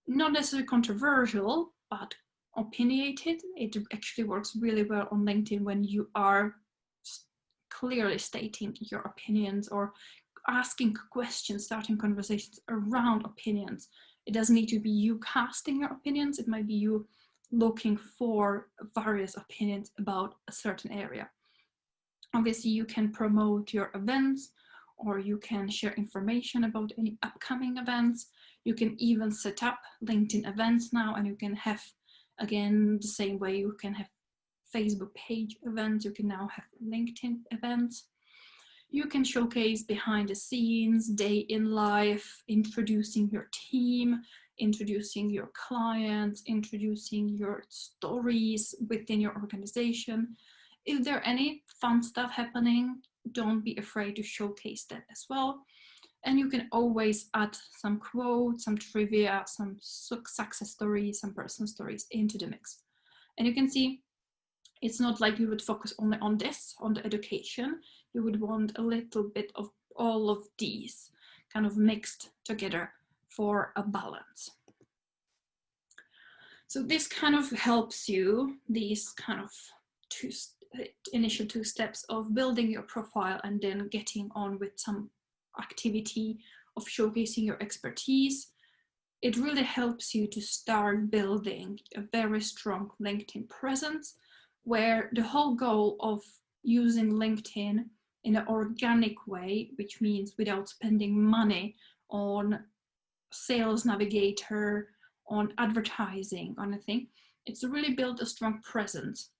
Not necessarily controversial, but opinionated. It actually works really well on LinkedIn when you are clearly stating your opinions or asking questions, starting conversations around opinions. It doesn't need to be you casting your opinions. It might be you looking for various opinions about a certain area. Obviously, you can promote your events, or you can share information about any upcoming events. You can even set up LinkedIn events now, and you can have, again, the same way you can have Facebook page events, you can now have LinkedIn events. You can showcase behind the scenes, day in life, introducing your team, introducing your clients, introducing your stories within your organization. If there are any fun stuff happening, don't be afraid to showcase that as well. And you can always add some quotes, some trivia, some success stories, some personal stories into the mix. And you can see it's not like you would focus only on this, on the education. You would want a little bit of all of these kind of mixed together for a balance. So this kind of helps you, these kind of initial two steps of building your profile and then getting on with some activity of showcasing your expertise. It really helps you to start building a very strong LinkedIn presence, where the whole goal of using LinkedIn in an organic way, which means without spending money on sales navigator, on advertising, on anything, it's to really build a strong presence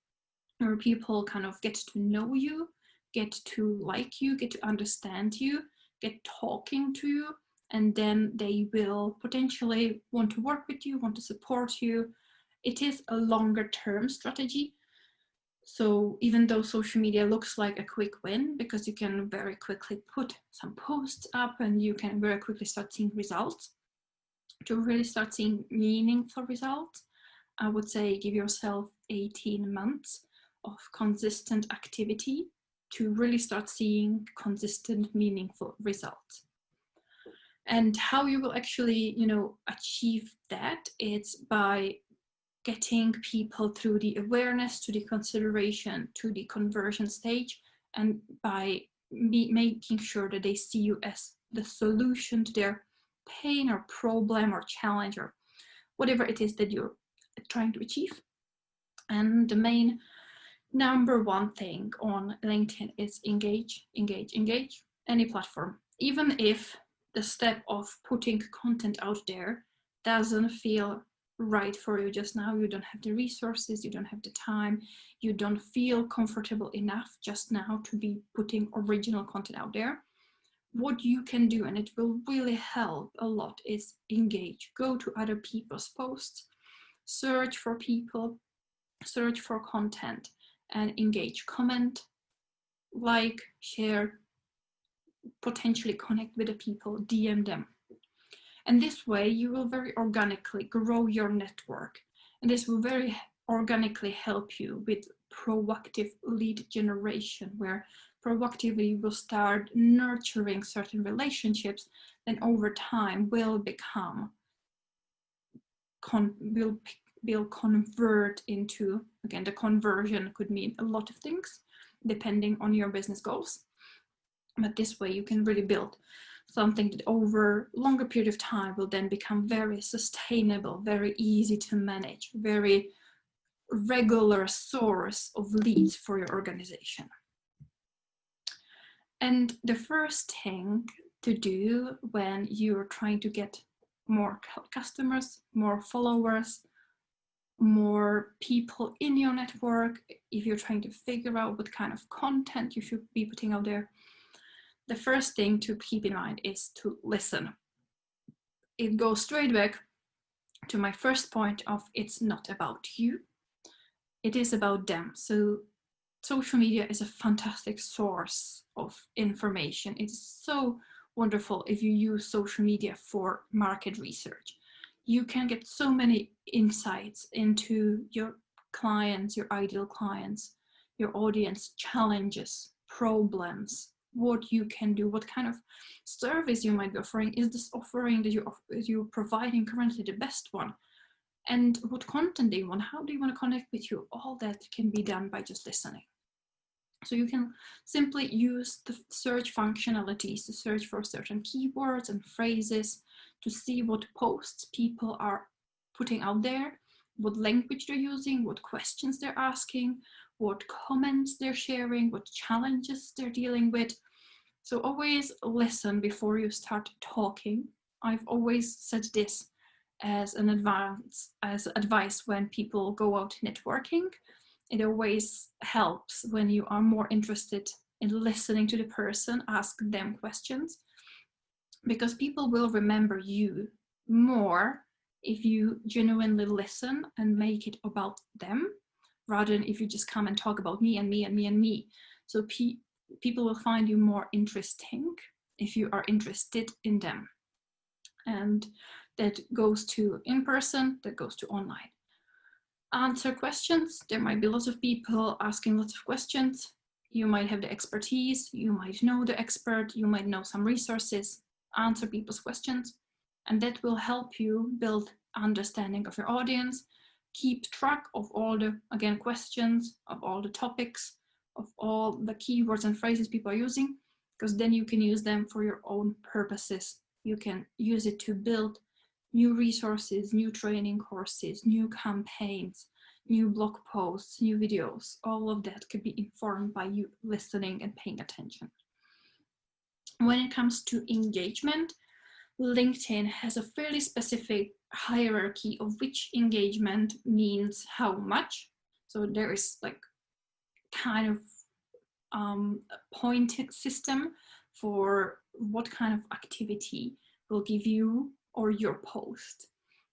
where people kind of get to know you, get to like you, get to understand you, get talking to you, and then they will potentially want to work with you, want to support you. It is a longer term strategy. So even though social media looks like a quick win, because you can very quickly put some posts up and you can very quickly start seeing results, to really start seeing meaningful results, I would say give yourself 18 months of consistent activity to really start seeing consistent, meaningful results. And how you will actually, achieve that, it's by getting people through the awareness to the consideration to the conversion stage, and by making sure that they see you as the solution to their pain or problem or challenge or whatever it is that you're trying to achieve. And the main number one thing on LinkedIn is engage, engage, engage. Any platform, even if the step of putting content out there doesn't feel right for you just now, you don't have the resources, you don't have the time, you don't feel comfortable enough just now to be putting original content out there, what you can do, and it will really help a lot, is engage. Go to other people's posts, search for people, search for content, and engage. Comment, like, share, potentially connect with the people, DM them. And this way you will very organically grow your network, and this will very organically help you with proactive lead generation, where proactively you will start nurturing certain relationships, then over time will become will convert into, again, the conversion could mean a lot of things depending on your business goals, but this way you can really build something that over a longer period of time will then become very sustainable, very easy to manage, very regular source of leads for your organization. And the first thing to do when you're trying to get more customers, more followers, more people in your network, if you're trying to figure out what kind of content you should be putting out there, the first thing to keep in mind is to listen. It goes straight back to my first point of it's not about you, it is about them. So social media is a fantastic source of information. It's so wonderful if you use social media for market research. You can get so many insights into your clients, your ideal clients, your audience, challenges, problems, what you can do, what kind of service you might be offering. Is this offering that you're providing currently the best one? And what content do you want? How do you want to connect with you? All that can be done by just listening. So you can simply use the search functionalities to search for certain keywords and phrases to see what posts people are putting out there, what language they're using, what questions they're asking, what comments they're sharing, what challenges they're dealing with. So always listen before you start talking. I've always said this as an advice when people go out networking. It always helps when you are more interested in listening to the person, ask them questions, because people will remember you more if you genuinely listen and make it about them, rather than if you just come and talk about me and me and me and me. So people will find you more interesting if you are interested in them. And that goes to in person, that goes to online. Answer questions. There might be lots of people asking lots of questions. You might have the expertise, you might know the expert, you might know some resources. Answer people's questions, and that will help you build understanding of your audience, keep track of all the, again, questions, of all the topics, of all the keywords and phrases people are using, because then you can use them for your own purposes. You can use it to build new resources, new training courses, new campaigns, new blog posts, new videos. All of that could be informed by you listening and paying attention. When it comes to engagement, LinkedIn has a fairly specific hierarchy of which engagement means how much. So there is like kind of a pointed system for what kind of activity will give you or your post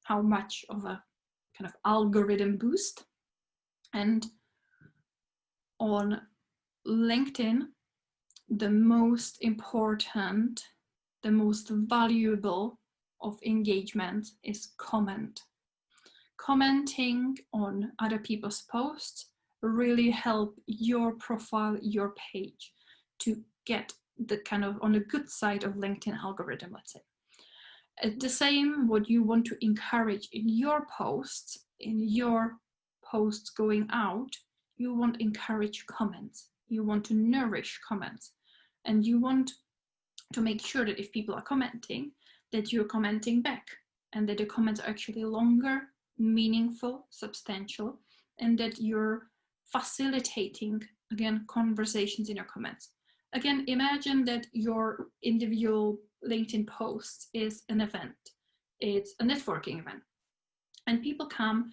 how much of a kind of algorithm boost. And on LinkedIn, the most important, the most valuable of engagement is comment. Commenting on other people's posts really help your profile, your page, to get the kind of on the good side of LinkedIn algorithm, let's say. The same, what you want to encourage in your posts going out, you want to encourage comments, you want to nourish comments, and you want to make sure that if people are commenting, that you're commenting back, and that the comments are actually longer, meaningful, substantial, and that you're facilitating, again, conversations in your comments. Again, imagine that your individual LinkedIn post is an event. It's a networking event. And people come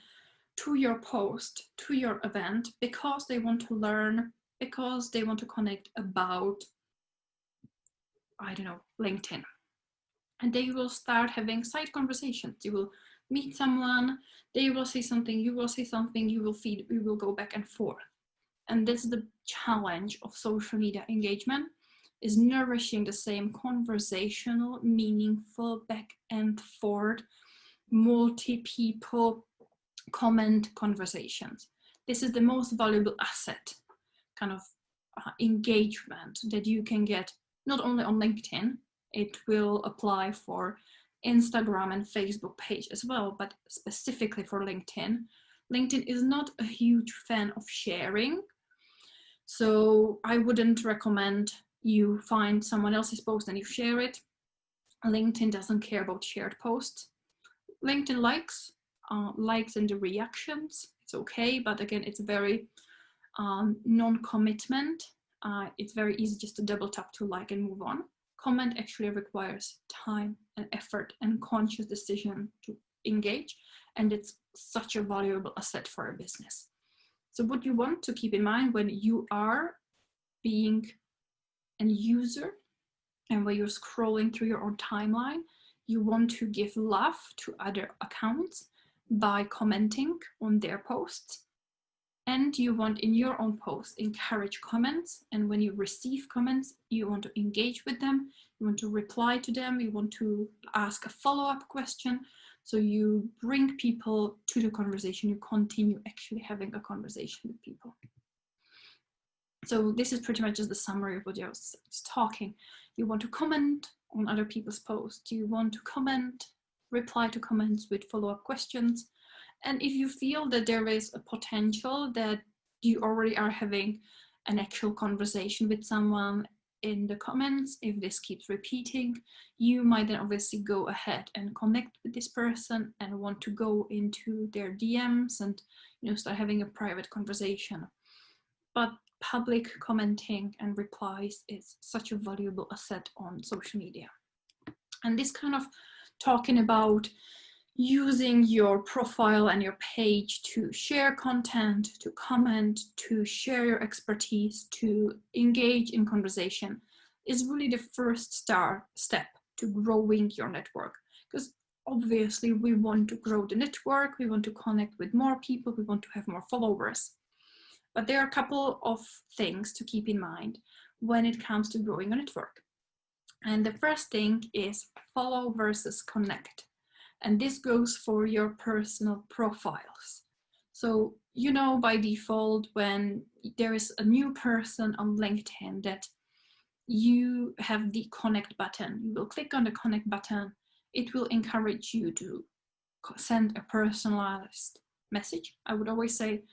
to your post, to your event, because they want to learn, because they want to connect about, I don't know, LinkedIn. And they will start having side conversations. You will meet someone, they will say something, you will say something, you will feed, we will go back and forth. And that's the challenge of social media engagement, is nourishing the same conversational, meaningful, back and forth, multi-people comment conversations. This is the most valuable asset, kind of engagement that you can get, not only on LinkedIn, it will apply for Instagram and Facebook page as well, but specifically for LinkedIn. LinkedIn is not a huge fan of sharing. So I wouldn't recommend you find someone else's post and you share it. LinkedIn doesn't care about shared posts. LinkedIn likes and the reactions, it's okay, but again, it's very non-commitment. It's very easy just to double tap to like and move on. Comment actually requires time and effort and conscious decision to engage, and it's such a valuable asset for a business. So what you want to keep in mind when you are being a user and when you're scrolling through your own timeline, you want to give love to other accounts by commenting on their posts. And you want in your own post encourage comments, and when you receive comments you want to engage with them, you want to reply to them, you want to ask a follow-up question, so you bring people to the conversation, you continue actually having a conversation with people. So this is pretty much just the summary of what I was talking. You want to comment on other people's posts, you want to comment, reply to comments with follow-up questions. And if you feel that there is a potential that you already are having an actual conversation with someone in the comments, if this keeps repeating, you might then obviously go ahead and connect with this person and want to go into their DMs and, you know, start having a private conversation. But public commenting and replies is such a valuable asset on social media. And this kind of talking about using your profile and your page to share content, to comment, to share your expertise, to engage in conversation is really the first step to growing your network. Because obviously we want to grow the network, we want to connect with more people, we want to have more followers. But there are a couple of things to keep in mind when it comes to growing a network. And the first thing is follow versus connect. And this goes for your personal profiles. So, you know, by default, when there is a new person on LinkedIn, that you have the connect button. You will click on the connect button. It will encourage you to send a personalized message. I would always say,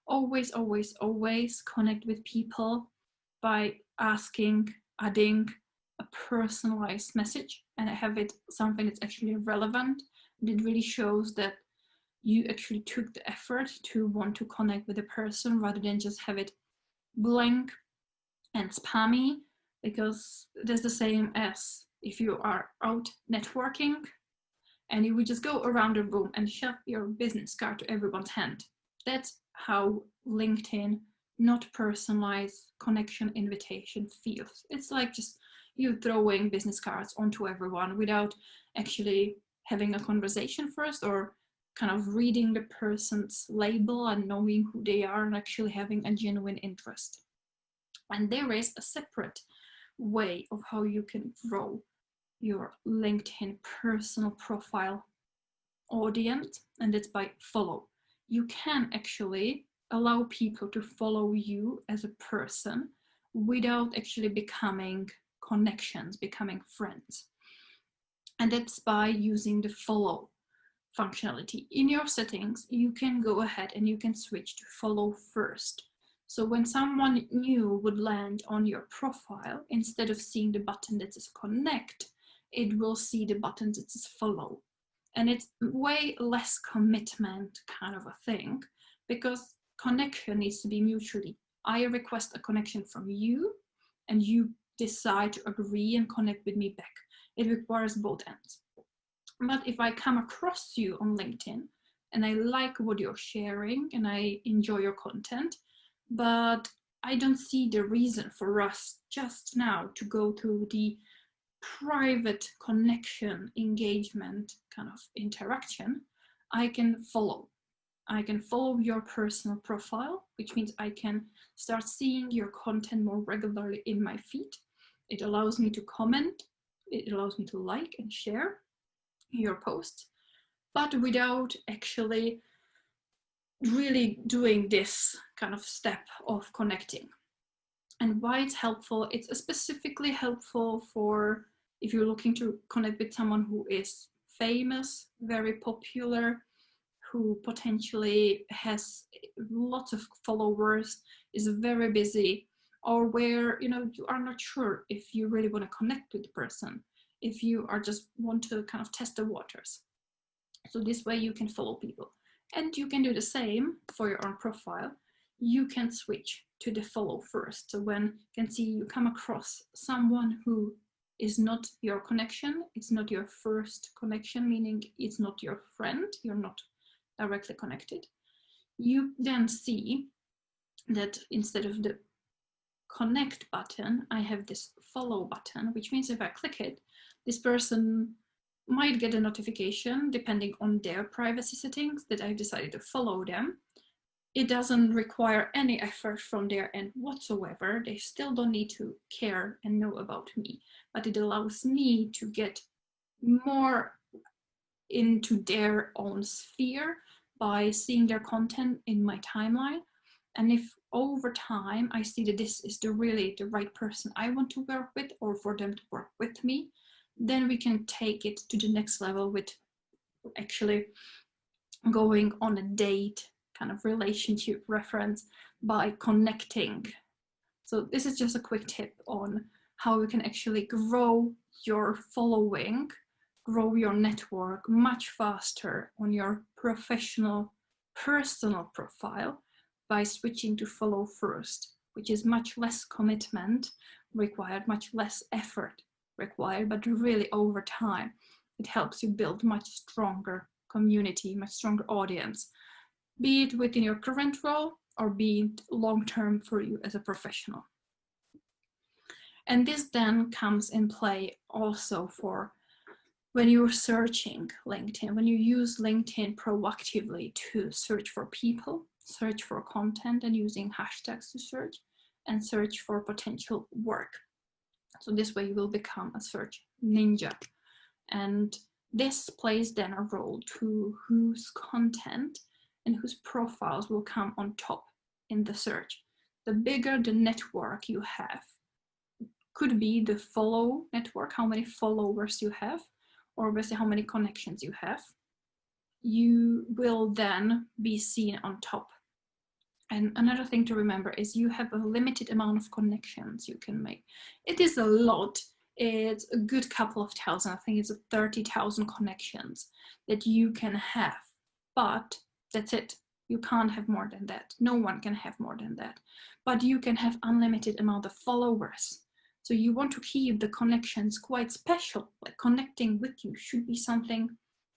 always, always, always connect with people by adding a personalized message, and have it something that's actually relevant. It really shows that you actually took the effort to want to connect with a person rather than just have it blank and spammy, because that's the same as if you are out networking and you would just go around the room and shove your business card to everyone's hand. That's how LinkedIn, not personalized connection invitation, feels. It's like just you throwing business cards onto everyone without actually having a conversation first, or kind of reading the person's label and knowing who they are and actually having a genuine interest. And there is a separate way of how you can grow your LinkedIn personal profile audience, and it's by follow. You can actually allow people to follow you as a person without actually becoming connections, becoming friends. And that's by using the follow functionality. In your settings, you can go ahead and you can switch to follow first. So when someone new would land on your profile, instead of seeing the button that says connect, it will see the button that says follow. And it's way less commitment kind of a thing, because connection needs to be mutually. I request a connection from you and you decide to agree and connect with me back. It requires both ends. But if I come across you on LinkedIn and I like what you're sharing and I enjoy your content, but I don't see the reason for us just now to go through the private connection, engagement kind of interaction, I can follow. I can follow your personal profile, which means I can start seeing your content more regularly in my feed. It allows me to comment, it allows me to like and share your posts, but without actually really doing this kind of step of connecting. And why it's helpful, it's specifically helpful for if you're looking to connect with someone who is famous, very popular, who potentially has lots of followers, is very busy, or where, you know, you are not sure if you really want to connect with the person, if you are just want to kind of test the waters. So this way you can follow people. And you can do the same for your own profile. You can switch to the follow first. So when you can see you come across someone who is not your connection, it's not your first connection, meaning it's not your friend, you're not directly connected, you then see that instead of the connect button, I have this follow button, which means if I click it, this person might get a notification depending on their privacy settings that I've decided to follow them. it doesn't require any effort from their end whatsoever. They still don't need to care and know about me, but it allows me to get more into their own sphere by seeing their content in my timeline. And if over time I see that this is really the right person I want to work with, or for them to work with me, then we can take it to the next level with actually going on a date kind of relationship reference by connecting. So this is just a quick tip on how you can actually grow your following, grow your network much faster on your professional, personal profile by switching to follow first, which is much less commitment required, much less effort required, but really over time, it helps you build much stronger community, much stronger audience, be it within your current role or be it long-term for you as a professional. And this then comes in play also for when you're searching LinkedIn, when you use LinkedIn proactively to search for people, search for content and using hashtags to search, and search for potential work. So this way you will become a search ninja. And this plays then a role to whose content and whose profiles will come on top in the search. The bigger the network you have, could be the follow network, how many followers you have, or obviously how many connections you have, you will then be seen on top. And another thing to remember is you have a limited amount of connections you can make. It is a lot. It's a good couple of thousand. I think it's 30,000 connections that you can have, but that's it. You can't have more than that. No one can have more than that, but you can have unlimited amount of followers. So you want to keep the connections quite special. Like connecting with you should be something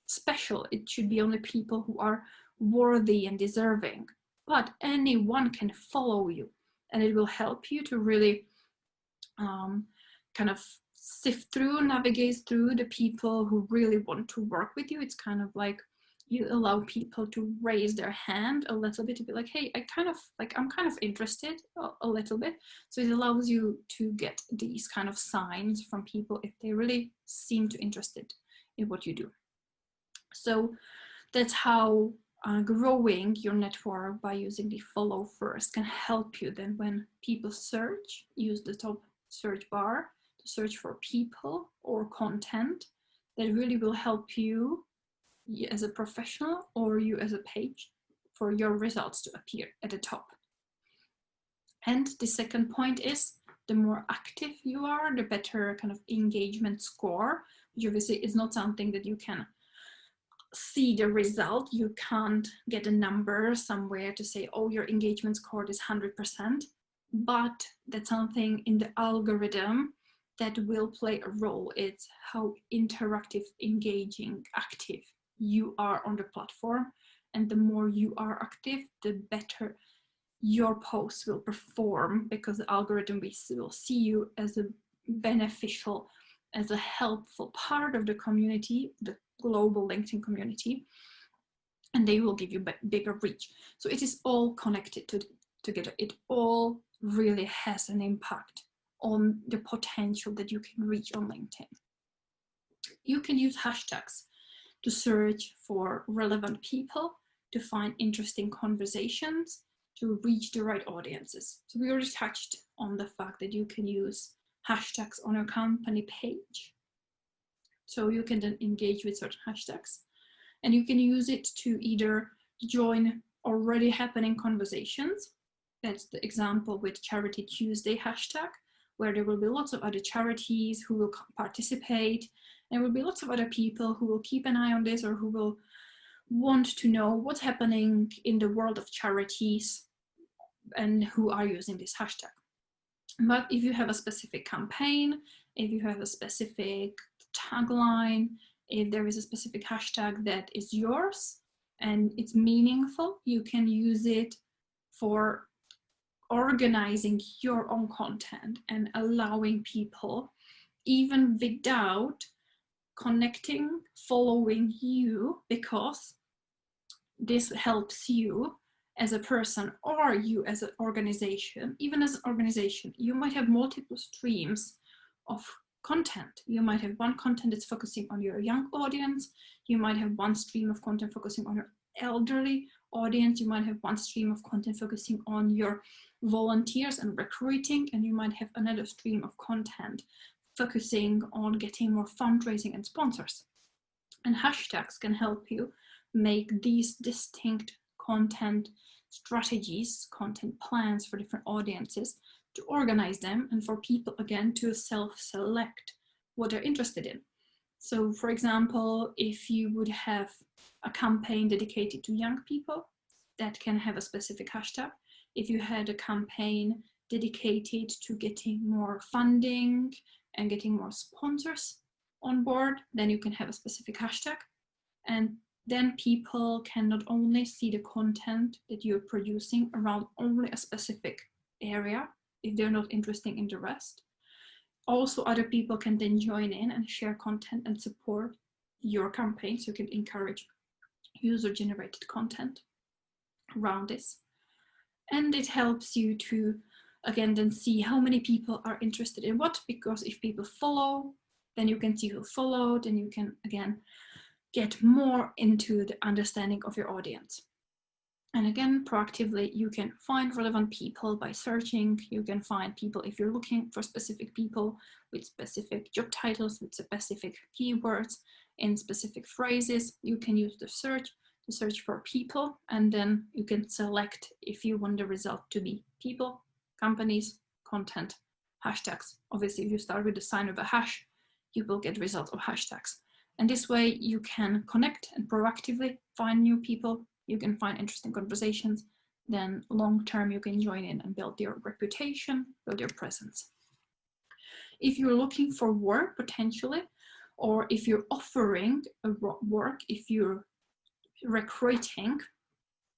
special. It should be only people who are worthy and deserving, but anyone can follow you, and it will help you to really kind of sift through, navigate through the people who really want to work with you. It's kind of like you allow people to raise their hand a little bit to be like, hey, I'm kind of interested a little bit. So it allows you to get these kind of signs from people if they really seem to interested in what you do. So that's how growing your network by using the follow first can help you then when people search, use the top search bar to search for people or content that really will help you as a professional or you as a page for your results to appear at the top. And the second point is the more active you are, the better kind of engagement score, which obviously is not something that you can see the result. You can't get a number somewhere to say, oh, your engagement score is 100%, but that's something in the algorithm that will play a role. It's how interactive, engaging, active you are on the platform. And the more you are active, the better your posts will perform, because the algorithm will see you as a beneficial, as a helpful part of the community, the global LinkedIn community, and they will give you bigger reach. So it is all connected together. It all really has an impact on the potential that you can reach on LinkedIn. You can use hashtags to search for relevant people, to find interesting conversations, to reach the right audiences. So we already touched on the fact that you can use hashtags on your company page. So you can then engage with certain hashtags, and you can use it to either join already happening conversations. That's the example with Charity Tuesday hashtag, where there will be lots of other charities who will participate. There will be lots of other people who will keep an eye on this, or who will want to know what's happening in the world of charities and who are using this hashtag. But if you have a specific campaign, if you have a specific tagline, if there is a specific hashtag that is yours and it's meaningful, you can use it for organizing your own content and allowing people, even without connecting, following you, because this helps you as a person or you as an organization, even as an organization, you might have multiple streams of content. You might have one content that's focusing on your young audience. You might have one stream of content focusing on your elderly audience. You might have one stream of content focusing on your volunteers and recruiting, and you might have another stream of content focusing on getting more fundraising and sponsors. And hashtags can help you make these distinct content strategies, content plans for different audiences, to organize them and for people, again, to self-select what they're interested in. So, for example, if you would have a campaign dedicated to young people, that can have a specific hashtag. If you had a campaign dedicated to getting more funding and getting more sponsors on board, then you can have a specific hashtag. And then people can not only see the content that you're producing around only a specific area, if they're not interested in the rest. Also, other people can then join in and share content and support your campaign, so you can encourage user-generated content around this. And it helps you to, again, then see how many people are interested in what, because if people follow, then you can see who followed, and you can, again, get more into the understanding of your audience. And again, proactively, you can find relevant people by searching. You can find people if you're looking for specific people with specific job titles, with specific keywords, in specific phrases. You can use the search to search for people, and then you can select if you want the result to be people, companies, content, hashtags. Obviously, if you start with the sign of a hash, you will get results of hashtags. And this way you can connect and proactively find new people. You can find interesting conversations. Then long-term you can join in and build your reputation, build your presence. If you're looking for work potentially, or if you're offering a work, if you're recruiting,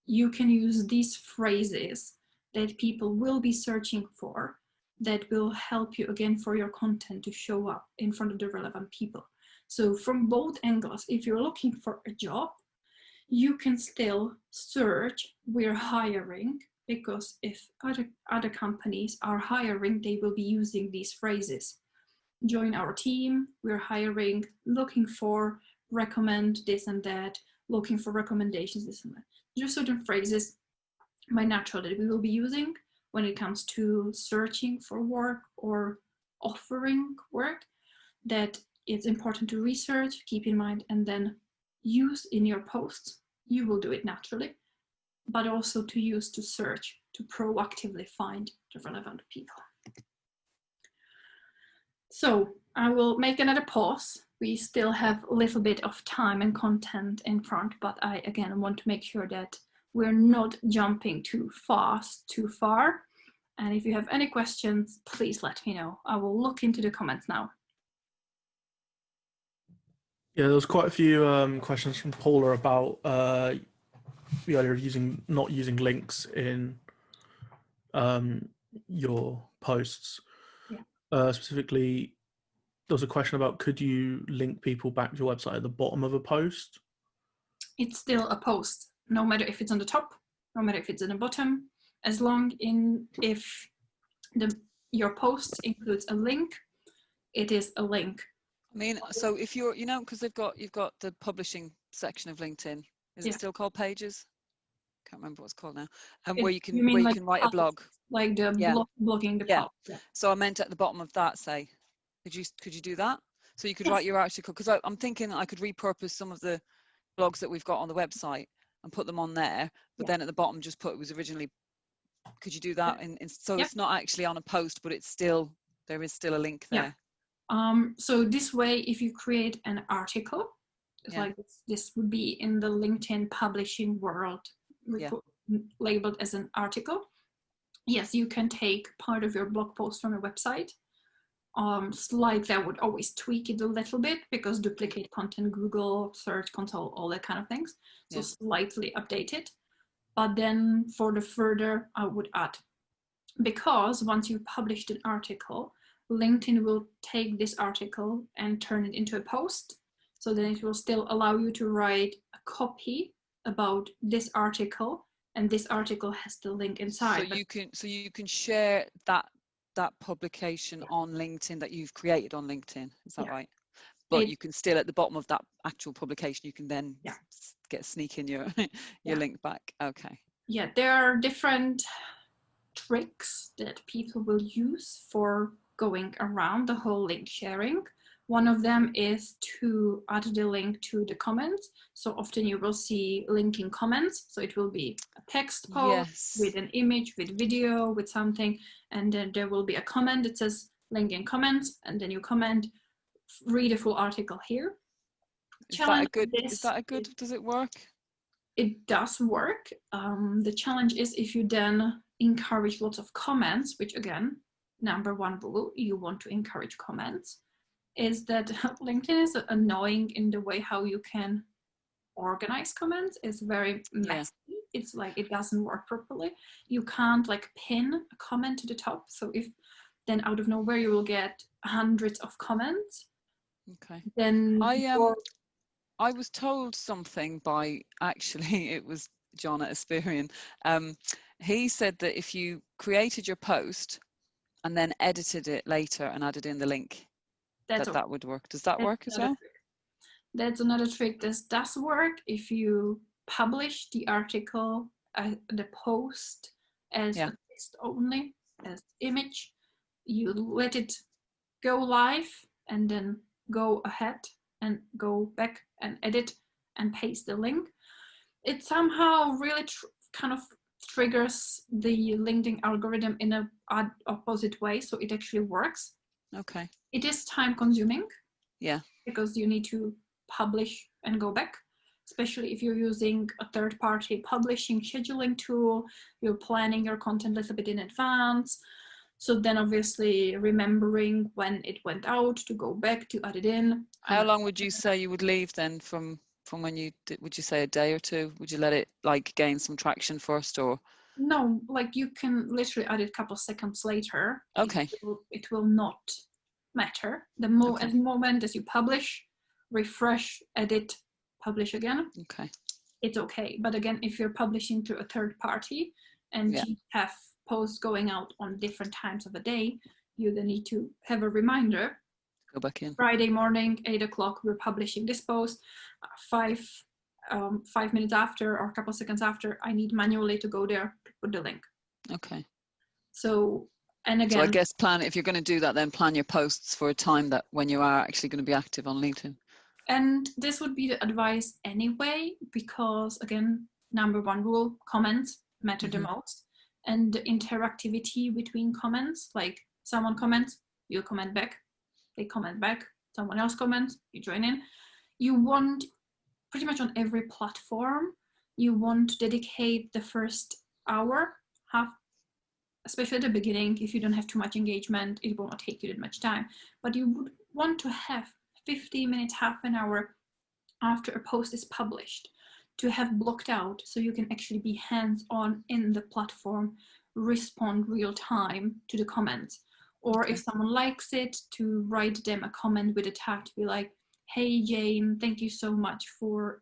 you can use these phrases that people will be searching for, that will help you, again, for your content to show up in front of the relevant people. So from both angles, if you're looking for a job, you can still search "we're hiring," because if other companies are hiring, they will be using these phrases. Join our team, we're hiring, looking for, recommend this and that, looking for recommendations, this and that. There are certain phrases by natural that we will be using when it comes to searching for work or offering work, that it's important to research, keep in mind, and then use in your posts. You will do it naturally, but also to use to search, to proactively find the relevant people. So I will make another pause. We still have a little bit of time and content in front, but I, again, want to make sure that we're not jumping too fast, too far. And if you have any questions, please let me know. I will look into the comments now. Yeah, there was quite a few questions from Paula about the idea of not using links in your posts. Yeah. Specifically, there was a question about, could you link people back to your website at the bottom of a post? It's still a post, no matter if it's on the top, no matter if it's in the bottom, as long if your post includes a link, it is a link. I mean, so if you're, because you've got the publishing section of LinkedIn. Is it still called Pages? Can't remember what it's called now. And where you can write a blog, like the blogging the post. Yeah. So I meant at the bottom of that, say, could you do that? So you could write your article, because I'm thinking I could repurpose some of the blogs that we've got on the website and put them on there, but then at the bottom just put it was originally. Could you do that? So it's not actually on a post, but there is still a link there. So this way, if you create an article, like this would be in the LinkedIn publishing world, labeled as an article. Yes, you can take part of your blog post from your website. Slightly, I would always tweak it a little bit, because duplicate content, Google, Search Console, all that kind of things. So slightly update it. But then for the further, I would add, because once you published an article, LinkedIn will take this article and turn it into a post. So then it will still allow you to write a copy about this article and this article has the link inside. So you can share that publication on LinkedIn that you've created on LinkedIn. Is that right? But you can still, at the bottom of that actual publication, you can then sneak in your link back. Okay. Yeah, there are different tricks that people will use for going around the whole link sharing. One of them is to add the link to the comments. So often you will see linking comments. So it will be a text post with an image, with video, with something, and then there will be a comment that says link in comments, and then you comment. Read a full article here. Is that a good, does it work? It does work. The challenge is if you then encourage lots of comments, which again, number one rule, you want to encourage comments, is that LinkedIn is annoying in the way how you can organize comments. It's very messy. It's like it doesn't work properly. You can't like pin a comment to the top. So if then out of nowhere you will get hundreds of comments. Okay. Then I was told something by, actually, it was John at Asperian. He said that if you created your post and then edited it later and added in the link, that would work. Does that work as well? That's another trick. This does work if you publish the article, the post as a text only, as image. You let it go live and then go ahead and go back and edit and paste the link. It somehow really kind of triggers the LinkedIn algorithm in a opposite way, so it actually works. Okay. It is time consuming. Yeah. Because you need to publish and go back, especially if you're using a third-party publishing scheduling tool, you're planning your content a little bit in advance. So then obviously remembering when it went out to go back to add it in. How long would you say you would leave then from when you did? Would you say a day or two? Would you let it like gain some traction first, or? No, like you can literally add it a couple of seconds later. Okay. It will not matter. The moment as you publish, refresh, edit, publish again. Okay. It's okay. But again, if you're publishing to a third party and you have posts going out on different times of the day, you then need to have a reminder. Go back in. Friday morning, 8 o'clock, we're publishing this post. 5 minutes after or a couple seconds after, I need manually to go there to put the link. Okay. So, and again. So I guess if you're going to do that, then plan your posts for a time that when you are actually going to be active on LinkedIn. And this would be the advice anyway, because again, number one rule, comments matter the most. And the interactivity between comments, like someone comments, you comment back, they comment back, someone else comments, you join in. You want, pretty much on every platform, you want to dedicate the first hour, especially at the beginning. If you don't have too much engagement, it will not take you that much time. But you would want to have 15 minutes, half an hour after a post is published to have blocked out so you can actually be hands-on in the platform, respond real time to the comments. Or if someone likes it, to write them a comment with a tag to be like, hey Jane, thank you so much for,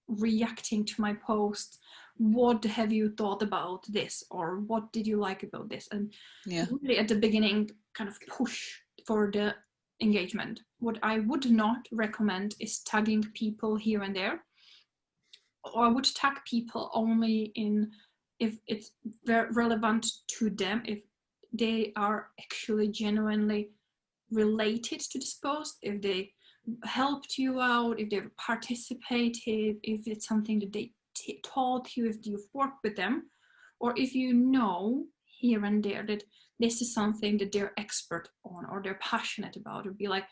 reacting to my post. What have you thought about this? Or what did you like about this? And really at the beginning, kind of push for the engagement. What I would not recommend is tagging people here and there. Or I would tag people only if it's very relevant to them, if they are actually genuinely related to this post, if they helped you out, if they've participated, if it's something that they taught you, if you've worked with them, or if you know here and there that this is something that they're expert on or they're passionate about. It'd be like,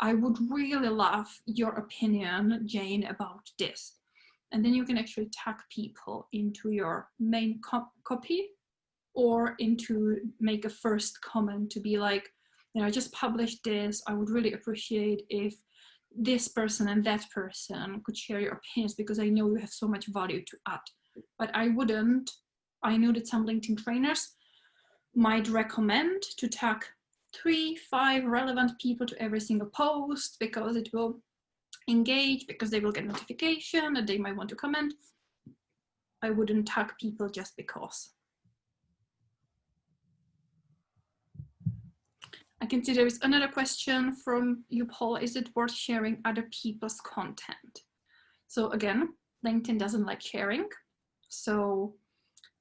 I would really love your opinion, Jane, about this. And then you can actually tag people into your main copy or make a first comment to be like, I just published this. I would really appreciate if this person and that person could share your opinions because I know you have so much value to add. But I know that some LinkedIn trainers might recommend to tag 3-5 relevant people to every single post because it will engage, because they will get notification that they might want to comment. I wouldn't tag people just because. I can see there is another question from you, Paul. Is it worth sharing other people's content? So again, LinkedIn doesn't like sharing. So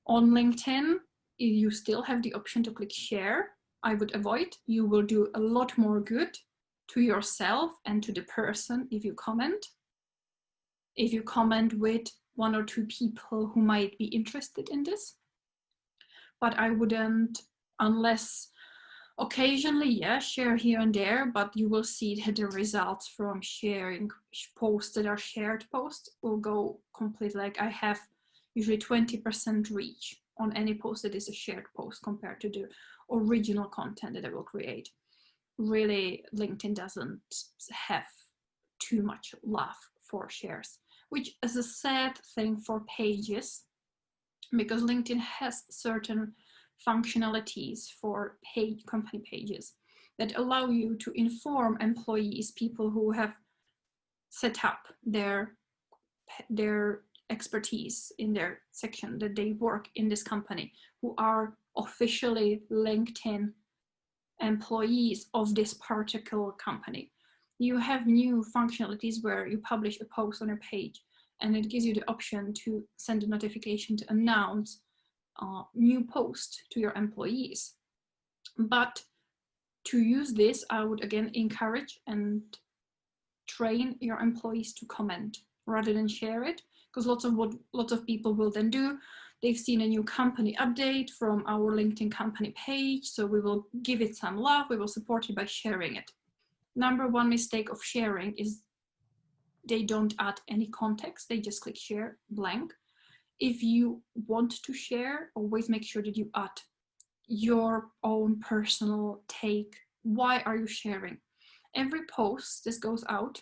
on LinkedIn, you still have the option to click share. I would avoid. You will do a lot more good to yourself and to the person if you comment. If you comment with 1 or 2 people who might be interested in this. But I wouldn't, unless occasionally, yeah, share here and there, but you will see that the results from sharing posts that are shared posts will go completely, like I have usually 20% reach on any post that is a shared post compared to the original content that I will create. Really, LinkedIn doesn't have too much love for shares, which is a sad thing for pages, because LinkedIn has certain functionalities for company pages that allow you to inform employees, people who have set up their expertise in their section, that they work in this company, who are officially LinkedIn employees of this particular company. You have new functionalities where you publish a post on your page and it gives you the option to send a notification to announce new post to your employees. But to use this, I would again encourage and train your employees to comment rather than share it, because lots of people will then do, they've seen a new company update from our LinkedIn company page, so we will give it some love, we will support it by sharing it. Number one mistake of sharing is they don't add any context, they just click share blank. If you want to share, always make sure that you add your own personal take. Why are you sharing? Every post that goes out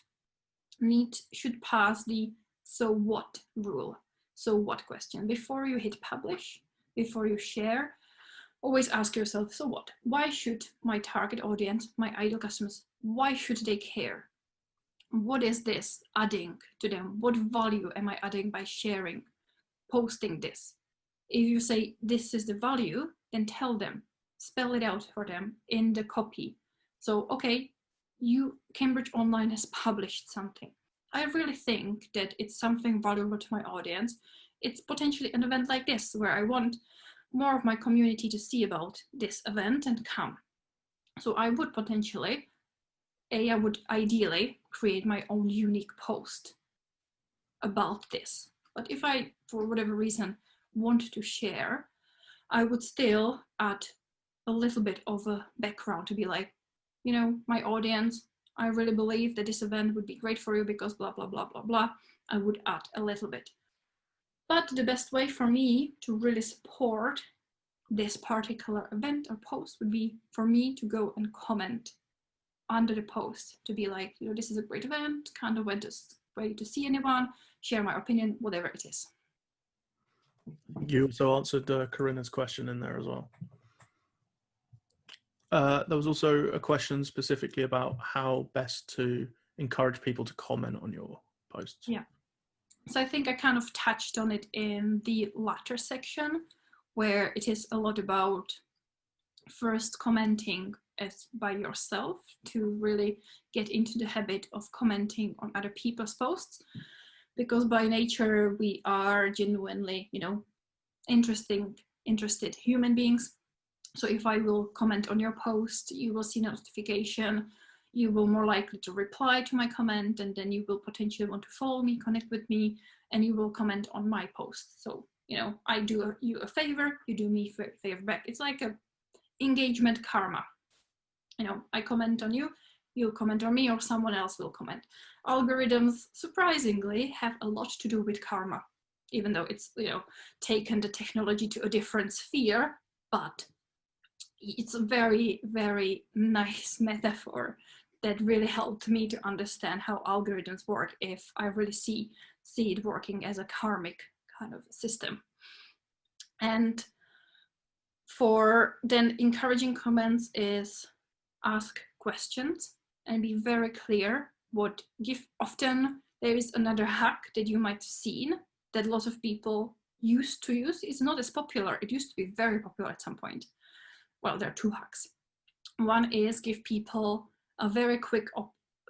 should pass the so what rule. So what question? Before you hit publish, before you share, always ask yourself, so what? Why should my target audience, my ideal customers, why should they care? What is this adding to them? What value am I adding by sharing, posting this? If you say this is the value, then tell them, spell it out for them in the copy. So, okay, Cambridge Online has published something. I really think that it's something valuable to my audience. It's potentially an event like this where I want more of my community to see about this event and come. So I would potentially, I would ideally create my own unique post about this. But if I, for whatever reason, want to share, I would still add a little bit of a background to be like, you know, my audience, I really believe that this event would be great for you because blah, blah, blah, blah, blah. I would add a little bit. But the best way for me to really support this particular event or post would be for me to go and comment under the post, to be like, you know, this is a great event, can't wait to see anyone, share my opinion, whatever it is. You also answered Corinna's question in there as well. There was also a question specifically about how best to encourage people to comment on your posts. Yeah. So I think I kind of touched on it in the latter section, where it is a lot about first commenting as by yourself to really get into the habit of commenting on other people's posts, because by nature we are genuinely, you know, interested human beings. So if I will comment on your post, you will see notification, you will more likely to reply to my comment, and then you will potentially want to follow me, connect with me, and you will comment on my post. So, you know, I do you a favor, you do me a favor back. It's like a engagement karma. You know, I comment on you, you comment on me, or someone else will comment. Algorithms, surprisingly, have a lot to do with karma, even though it's, you know, taken the technology to a different sphere, but it's a very, very nice metaphor that really helped me to understand how algorithms work if I really see it working as a karmic kind of system. And for then encouraging comments is ask questions and be very clear often there is another hack that you might have seen that lots of people used to use. It's not as popular. It used to be very popular at some point. Well, there are two hacks. One is give people a very quick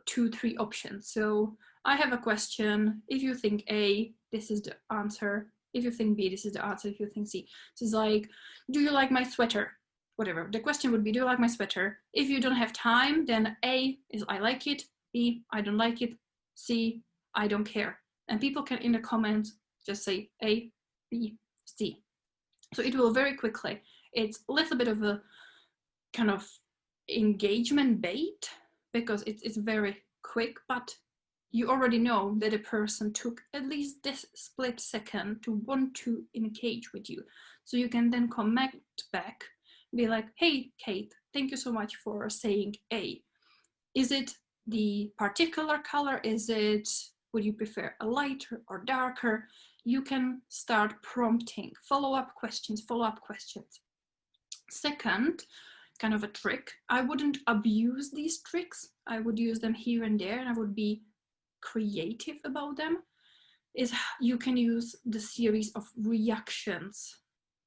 2-3 options. So I have a question. If you think A, this is the answer. If you think B, this is the answer. If you think C. So it's like, do you like my sweater? Whatever. The question would be, do you like my sweater? If you don't have time, then A is I like it. B, I don't like it. C, I don't care. And people can in the comments just say A, B, C. So it will very quickly. It's a little bit of a kind of engagement bait because it's very quick, but you already know that a person took at least this split second to want to engage with you. So you can then comment back, be like, hey, Kate, thank you so much for saying A. Is it the particular color? Is it, would you prefer a lighter or darker? You can start prompting follow-up questions. Second, kind of a trick. I wouldn't abuse these tricks. I would use them here and there, and I would be creative about them. Is you can use the series of reactions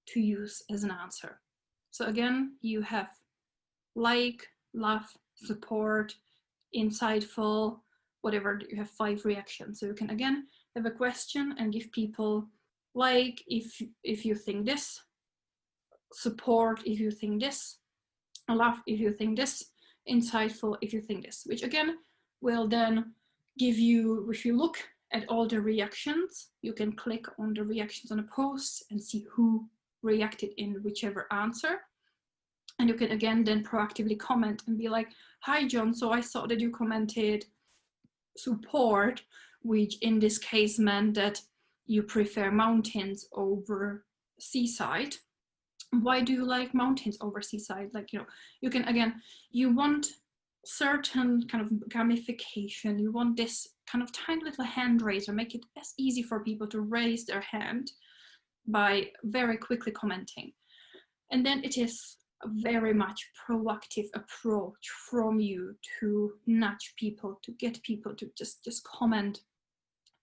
to use as an answer. So again, you have like, love, support, insightful, whatever. You have 5 reactions. So you can again have a question and give people like if you think this, support if you think this, love if you think this, insightful if you think this, which again will then give you, if you look at all the reactions, you can click on the reactions on a post and see who reacted in whichever answer. And you can again then proactively comment and be like, hi John, so I saw that you commented support, which in this case meant that you prefer mountains over seaside. Why do you like mountains over seaside? Like, you know, you can, again, you want certain kind of gamification. You want this kind of tiny little hand raiser, make it as easy for people to raise their hand by very quickly commenting. And then it is a very much proactive approach from you to nudge people, to get people to just comment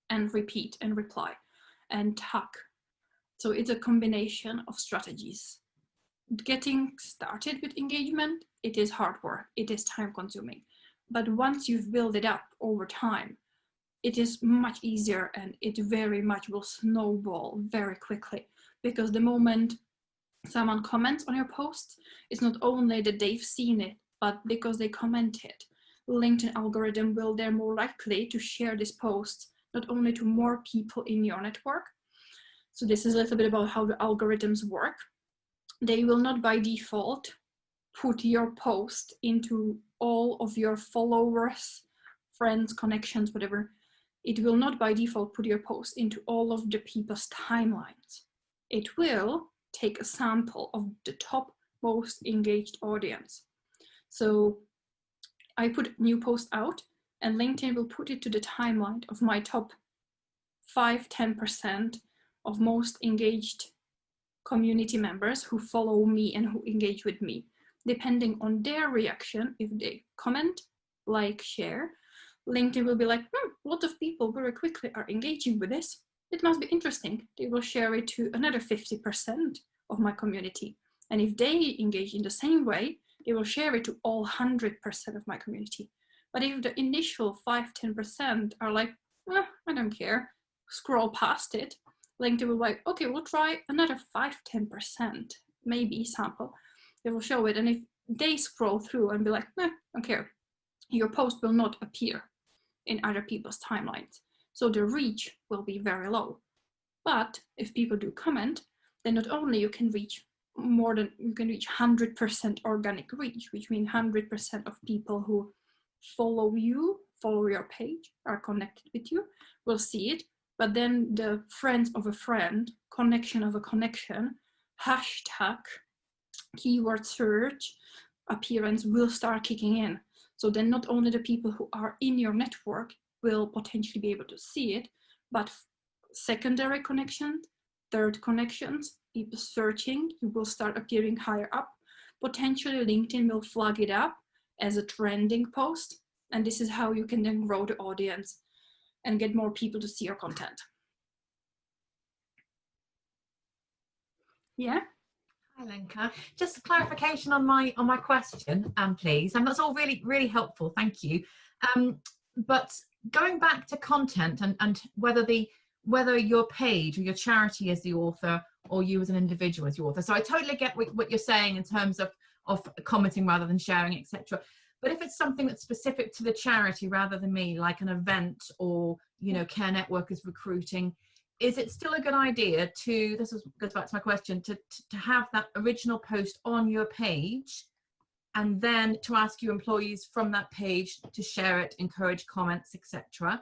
and repeat and reply and tag. So it's a combination of strategies. Getting started with engagement, it is hard work, it is time consuming. But once you've built it up over time, it is much easier and it very much will snowball very quickly. Because the moment someone comments on your post, it's not only that they've seen it, but because they commented, LinkedIn algorithm will then more likely to share this post not only to more people in your network. So this is a little bit about how the algorithms work. They will not by default put your post into all of your followers, friends, connections, whatever. It will not by default put your post into all of the people's timelines. It will take a sample of the top most engaged audience. So I put a new post out and LinkedIn will put it to the timeline of my top 5-10% of most engaged community members who follow me and who engage with me. Depending on their reaction, if they comment, like, share, LinkedIn will be like, a lot of people very quickly are engaging with this. It must be interesting. They will share it to another 50% of my community. And if they engage in the same way, they will share it to all 100% of my community. But if the initial 5-10% are like, I don't care, scroll past it, LinkedIn will be like, okay, we'll try another 5-10%, maybe sample. They will show it. And if they scroll through and be like, I don't care, your post will not appear in other people's timelines. So the reach will be very low. But if people do comment, then not only you can reach more than, you can reach 100% organic reach, which means 100% of people who follow you, follow your page, are connected with you, will see it. But then the friends of a friend, connection of a connection, hashtag, keyword search, appearance will start kicking in. So then not only the people who are in your network will potentially be able to see it, but secondary connections, third connections, people searching, you will start appearing higher up. Potentially LinkedIn will flag it up as a trending post. And this is how you can then grow the audience and get more people to see your content. Yeah. Hi Lenka. Just a clarification on my question, please. And that's all really helpful. Thank you. But going back to content and whether your page or your charity is the author or you as an individual as the author. So I totally get what you're saying in terms of commenting rather than sharing, etc. But if it's something that's specific to the charity rather than me, like an event or, you know, Care Network is recruiting, is it still a good idea to, goes back to my question, to have that original post on your page and then to ask your employees from that page to share it, encourage comments, etc.?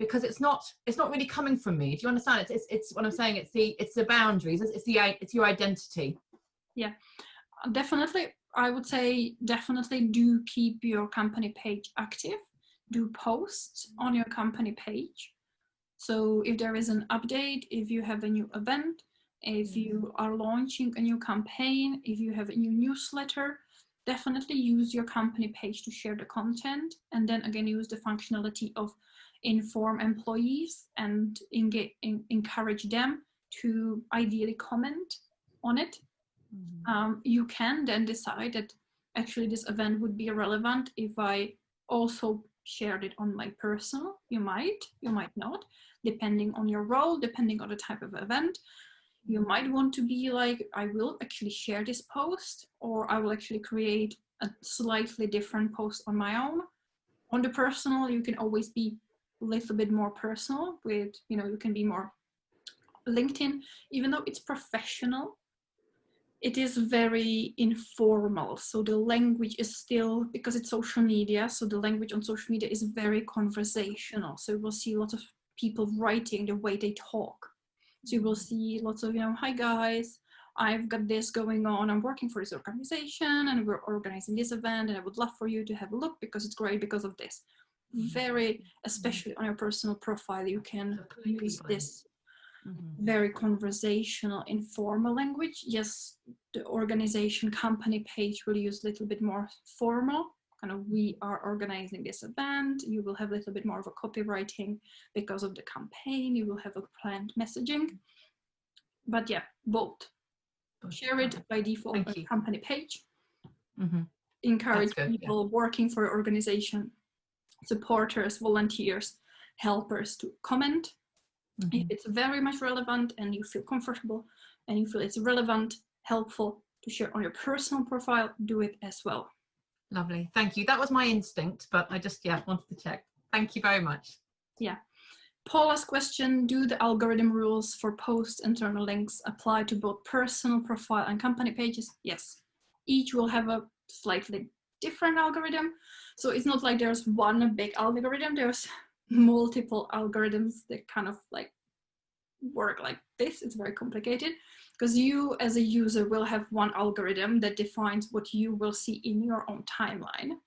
Because it's not really coming from me. Do you understand? It's what I'm saying. It's the boundaries. It's your identity. Yeah, definitely. I would say definitely do keep your company page active. Do posts on your company page. So if there is an update, if you have a new event, if you are launching a new campaign, if you have a new newsletter, definitely use your company page to share the content. And then again, use the functionality of inform employees and encourage them to ideally comment on it. You can then decide that actually this event would be relevant if I also shared it on my personal. You might not, depending on your role, depending on the type of event. You might want to be like, I will actually share this post, or I will actually create a slightly different post on my own. On the personal, you can always be a little bit more personal with, you know, you can be more LinkedIn, even though it's professional, it is very informal. So the language is still, because it's social media, so the language on social media is very conversational. So you will see lots of people writing the way they talk. So you will see lots of, you know, hi guys, I've got this going on. I'm working for this organization and we're organizing this event and I would love for you to have a look because it's great because of this. Very, especially on your personal profile, you can use this very conversational, informal language. Yes, the organization company page will use a little bit more formal, kind of, we are organizing this event. You will have a little bit more of a copywriting because of the campaign. You will have a planned messaging. But yeah, both. Share it by default on the company page. Encourage people working for your organization, supporters, volunteers, helpers to comment. If it's very much relevant and you feel comfortable and you feel it's relevant, helpful to share on your personal profile, do it as well. Lovely, thank you. That was my instinct, but I just, wanted to check. Thank you very much. Yeah. Paula's question, do the algorithm rules for post internal links apply to both personal profile and company pages? Yes. Each will have a slightly different algorithm. So it's not like there's one big algorithm, there's multiple algorithms that kind of like work like this. It's very complicated because you as a user will have one algorithm that defines what you will see in your own timeline. And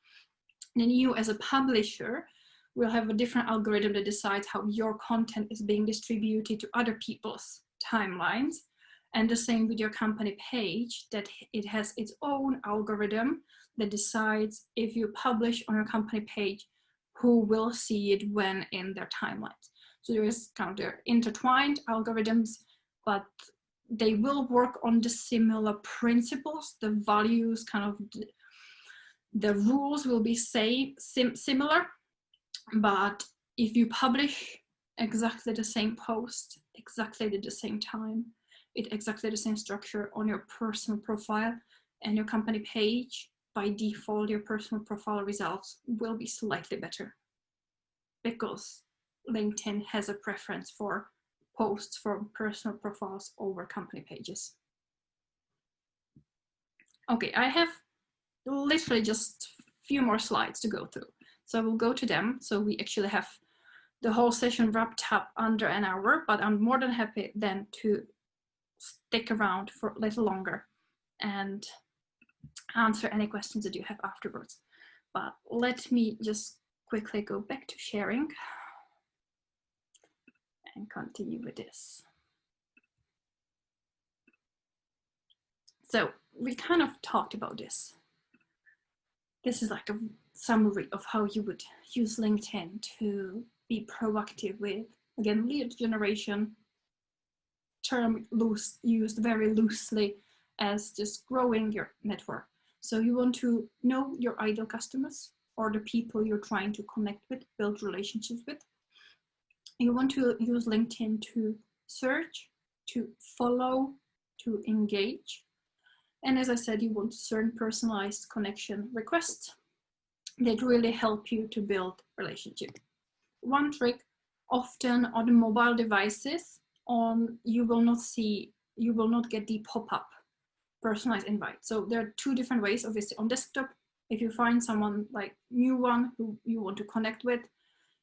then you as a publisher will have a different algorithm that decides how your content is being distributed to other people's timelines. And the same with your company page, that it has its own algorithm that decides if you publish on your company page, who will see it when in their timelines. So there is kind of their intertwined algorithms, but they will work on the similar principles. The values, kind of the rules will be similar, but if you publish exactly the same post, exactly at the same time, exactly the same structure on your personal profile and your company page, by default, your personal profile results will be slightly better because LinkedIn has a preference for posts from personal profiles over company pages. Okay, I have literally just a few more slides to go through. So I will go to them. So we actually have the whole session wrapped up under an hour, but I'm more than happy then to stick around for a little longer and answer any questions that you have afterwards. But let me just quickly go back to sharing and continue with this. So we kind of talked about this. This is like a summary of how you would use LinkedIn to be proactive with, again, lead generation, term used very loosely as just growing your network. So you want to know your ideal customers or the people you're trying to connect with, build relationships with. You want to use LinkedIn to search, to follow, to engage. And as I said, you want certain personalized connection requests that really help you to build relationship. One trick, often on the mobile devices, you will not get the pop-up personalized invite. So there are two different ways. Obviously on desktop, if you find someone like new one who you want to connect with,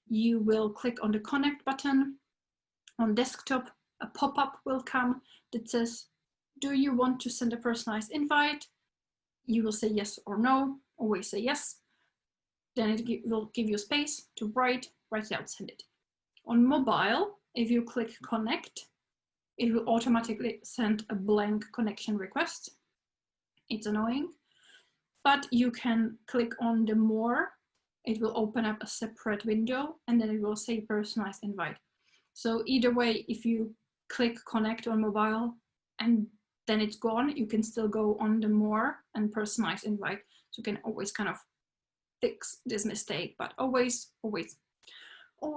you will click on the connect button. On desktop, a pop-up will come that says, do you want to send a personalized invite? You will say yes or no, always say yes. Then it will give you space to write it out, send it. On mobile, if you click connect, it will automatically send a blank connection request. It's annoying, but you can click on the more. It will open up a separate window and then it will say personalized invite. So either way, if you click connect on mobile and then it's gone, you can still go on the more and personalized invite. So you can always kind of fix this mistake, but always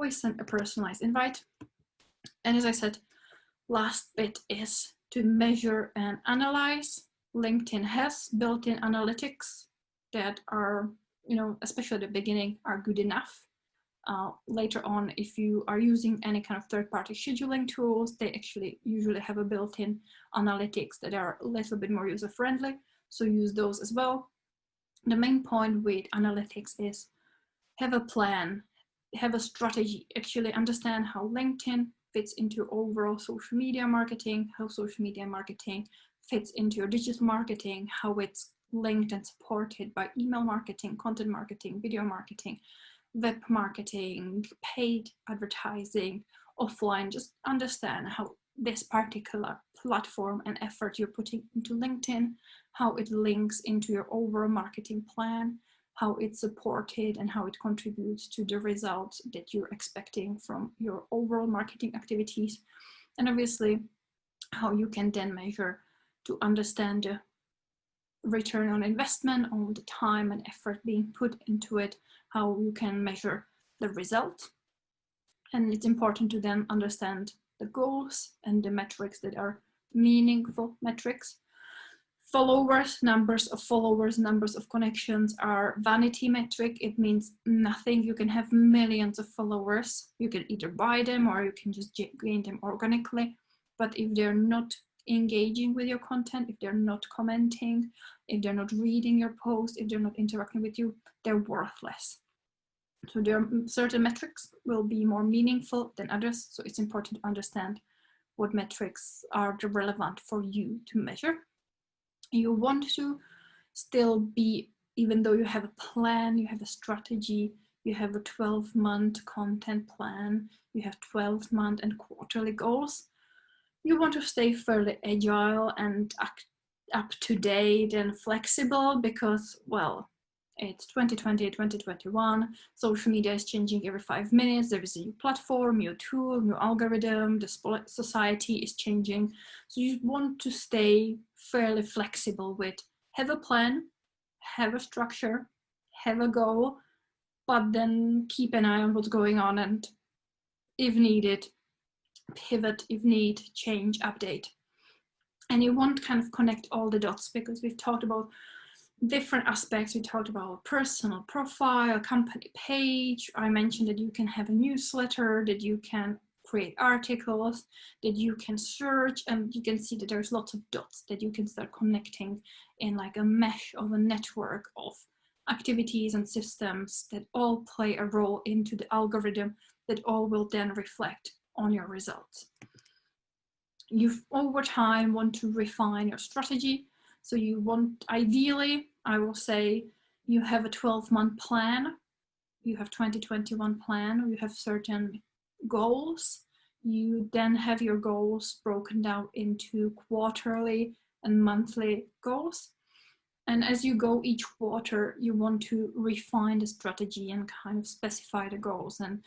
send a personalized invite. And as I said, last bit is to measure and analyze. LinkedIn has built-in analytics that are, especially at the beginning, are good enough. Later on, if you are using any kind of third-party scheduling tools, they actually usually have a built-in analytics that are a little bit more user-friendly. So use those as well. The main point with analytics is have a plan, have a strategy, actually understand how LinkedIn fits into overall social media marketing, how social media marketing fits into your digital marketing, how it's linked and supported by email marketing, content marketing, video marketing, web marketing, paid advertising, offline. Just understand how this particular platform and effort you're putting into LinkedIn, how it links into your overall marketing plan, how it's supported and how it contributes to the results that you're expecting from your overall marketing activities. And obviously how you can then measure to understand the return on investment, all the time and effort being put into it, how you can measure the result. And it's important to then understand the goals and the metrics that are meaningful metrics. Followers, numbers of followers, numbers of connections are vanity metric. It means nothing. You can have millions of followers. You can either buy them or you can just gain them organically. But if they're not engaging with your content, if they're not commenting, if they're not reading your post, if they're not interacting with you, they're worthless. So there are certain metrics will be more meaningful than others. So it's important to understand what metrics are relevant for you to measure. You want to still be, even though you have a plan, you have a strategy, you have a 12-month content plan, you have 12-month and quarterly goals, you want to stay fairly agile and up to date and flexible because, well, it's 2020, 2021, social media is changing every 5 minutes, there is a new platform, new tool, new algorithm, the society is changing. So you want to stay fairly flexible with, have a plan, have a structure, have a goal, but then keep an eye on what's going on and if needed, pivot, if need, change, update. And you want to kind of connect all the dots because we've talked about different aspects. We talked about personal profile, company page. I mentioned that you can have a newsletter, that you can create articles, that you can search, and you can see that there's lots of dots that you can start connecting in like a mesh of a network of activities and systems that all play a role into the algorithm that all will then reflect on your results. You over time want to refine your strategy. So you want, ideally, I will say, you have a 12-month plan, you have 2021 plan, you have certain goals. You then have your goals broken down into quarterly and monthly goals. And as you go each quarter, you want to refine the strategy and kind of specify the goals. And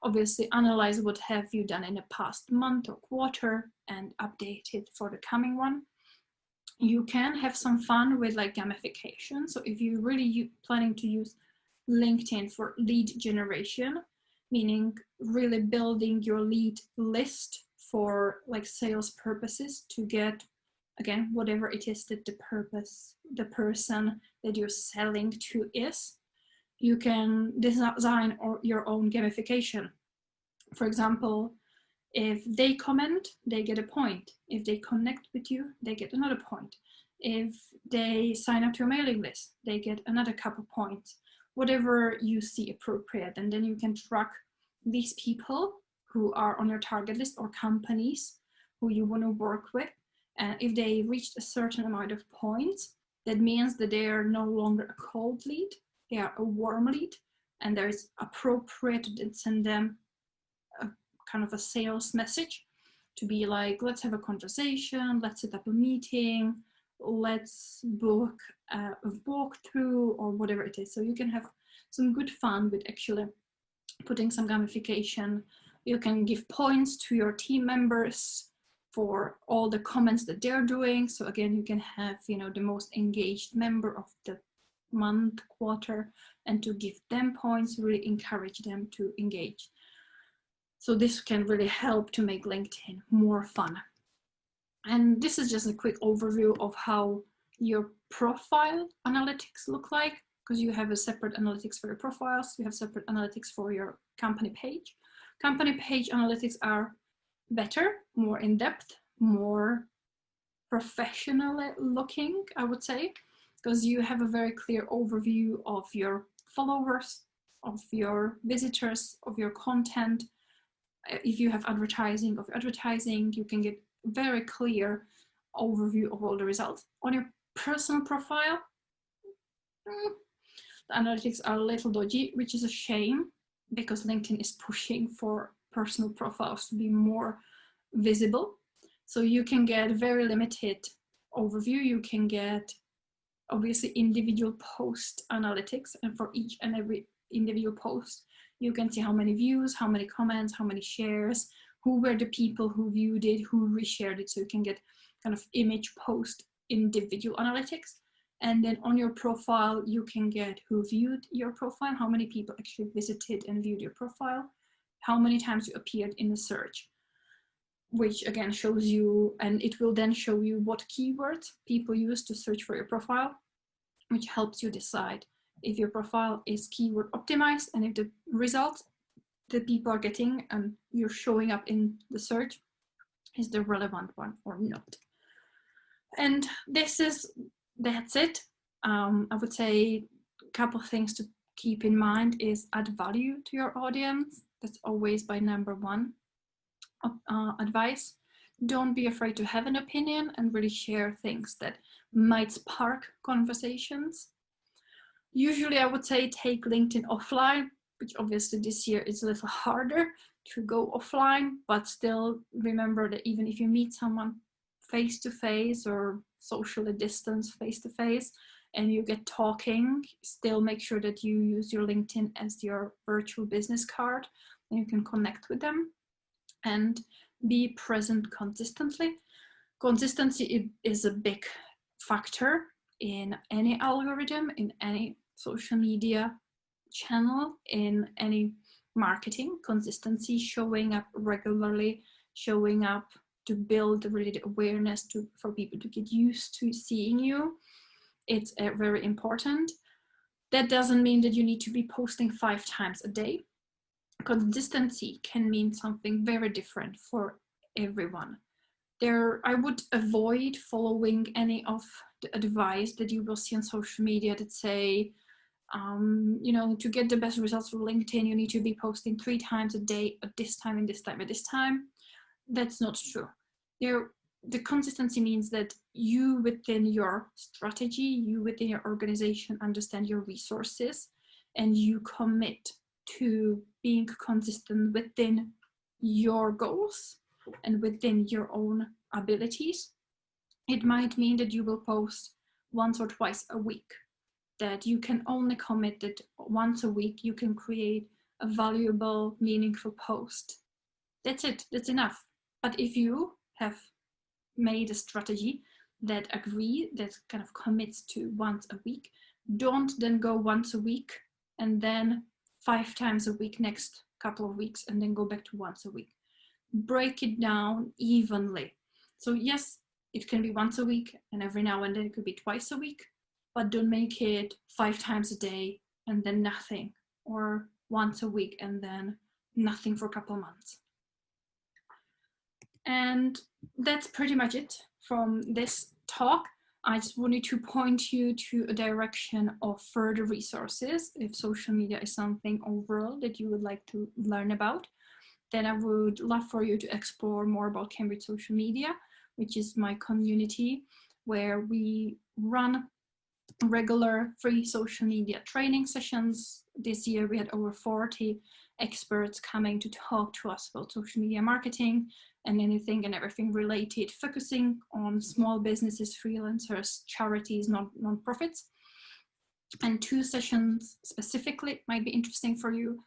obviously analyze what have you done in the past month or quarter and update it for the coming one. You can have some fun with like gamification. So if you're really planning to use LinkedIn for lead generation, meaning really building your lead list for like sales purposes to get, again, whatever it is that the person that you're selling to is, you can design your own gamification. For example, if they comment, they get a point. If they connect with you, they get another point. If they sign up to a mailing list, they get another couple points. Whatever you see appropriate, and then you can track these people who are on your target list or companies who you want to work with. And if they reached a certain amount of points, that means that they are no longer a cold lead, they are a warm lead, and there is appropriate to send them a kind of a sales message to be like, let's have a conversation, let's set up a meeting, let's book a walkthrough or whatever it is. So you can have some good fun with actually putting some gamification. You can give points to your team members for all the comments that they're doing. So again, you can have, you know, the most engaged member of the month, quarter, and to give them points, really encourage them to engage. So this can really help to make LinkedIn more fun. And this is just a quick overview of how your profile analytics look like, because you have a separate analytics for your profiles, you have separate analytics for your company page. Company page analytics are better, more in depth, more professional looking, I would say, because you have a very clear overview of your followers, of your visitors, of your content. If you have advertising, you can get very clear overview of all the results. On your personal profile, the analytics are a little dodgy, which is a shame because LinkedIn is pushing for personal profiles to be more visible. So you can get very limited overview. You can get obviously individual post analytics, and for each and every individual post, you can see how many views, how many comments, how many shares, who were the people who viewed it, who reshared it. So you can get kind of image post individual analytics. And then on your profile, you can get who viewed your profile, how many people actually visited and viewed your profile, how many times you appeared in the search, which again shows you, and it will then show you what keywords people use to search for your profile, which helps you decide if your profile is keyword optimized and if the results that people are getting and you're showing up in the search is the relevant one or not. And that's it. I would say a couple of things to keep in mind is add value to your audience. That's always by number one advice. Don't be afraid to have an opinion and really share things that might spark conversations. Usually I would say take LinkedIn offline, which obviously this year is a little harder to go offline, but still remember that even if you meet someone face to face or socially distanced face to face and you get talking, still make sure that you use your LinkedIn as your virtual business card and you can connect with them and be present consistently. Consistency is a big factor in any algorithm, in any social media channel, in any marketing. Consistency, showing up regularly, showing up to build really the awareness for people to get used to seeing you. It's very important. That doesn't mean that you need to be posting 5 times a day. Consistency can mean something very different for everyone. I would avoid following any of the advice that you will see on social media that say, you know, to get the best results from LinkedIn, you need to be posting 3 times a day at this time and this time at this time. That's not true. The consistency means that you within your strategy, you within your organization understand your resources and you commit to being consistent within your goals and within your own abilities. It might mean that you will post once or twice a week, that you can only commit that once a week you can create a valuable, meaningful post. That's it, that's enough. But if you have made a strategy that kind of commits to once a week, don't then go once a week and then 5 times a week next couple of weeks and then go back to once a week. Break it down evenly. So yes, it can be once a week, and every now and then it could be twice a week, but don't make it 5 times a day and then nothing, or once a week and then nothing for a couple of months. And that's pretty much it from this talk. I just wanted to point you to a direction of further resources. If social media is something overall that you would like to learn about, then I would love for you to explore more about Cambridge Social Media, which is my community, where we run regular free social media training sessions. This year we had over 40 experts coming to talk to us about social media marketing and anything and everything related, focusing on small businesses, freelancers, charities, non-profits. And 2 sessions specifically might be interesting for you.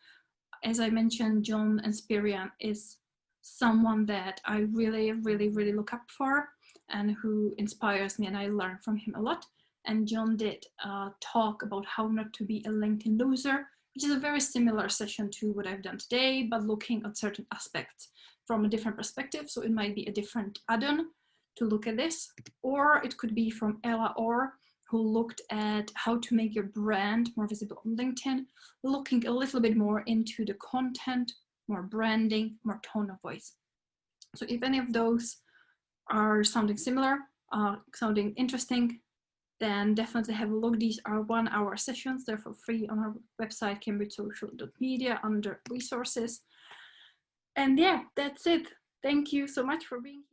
As I mentioned, John Anspirian is someone that I really, really, really look up for and who inspires me, and I learn from him a lot. And John did a talk about how not to be a LinkedIn loser, which is a very similar session to what I've done today, but looking at certain aspects from a different perspective. So it might be a different add-on to look at this, or it could be from Ella Orr, who looked at how to make your brand more visible on LinkedIn, looking a little bit more into the content, more branding, more tone of voice. So if any of those are sounding similar, sounding interesting, then definitely have a look. These are 1-hour sessions. They're for free on our website, cambridgesocial.media, under resources. And yeah, that's it. Thank you so much for being here.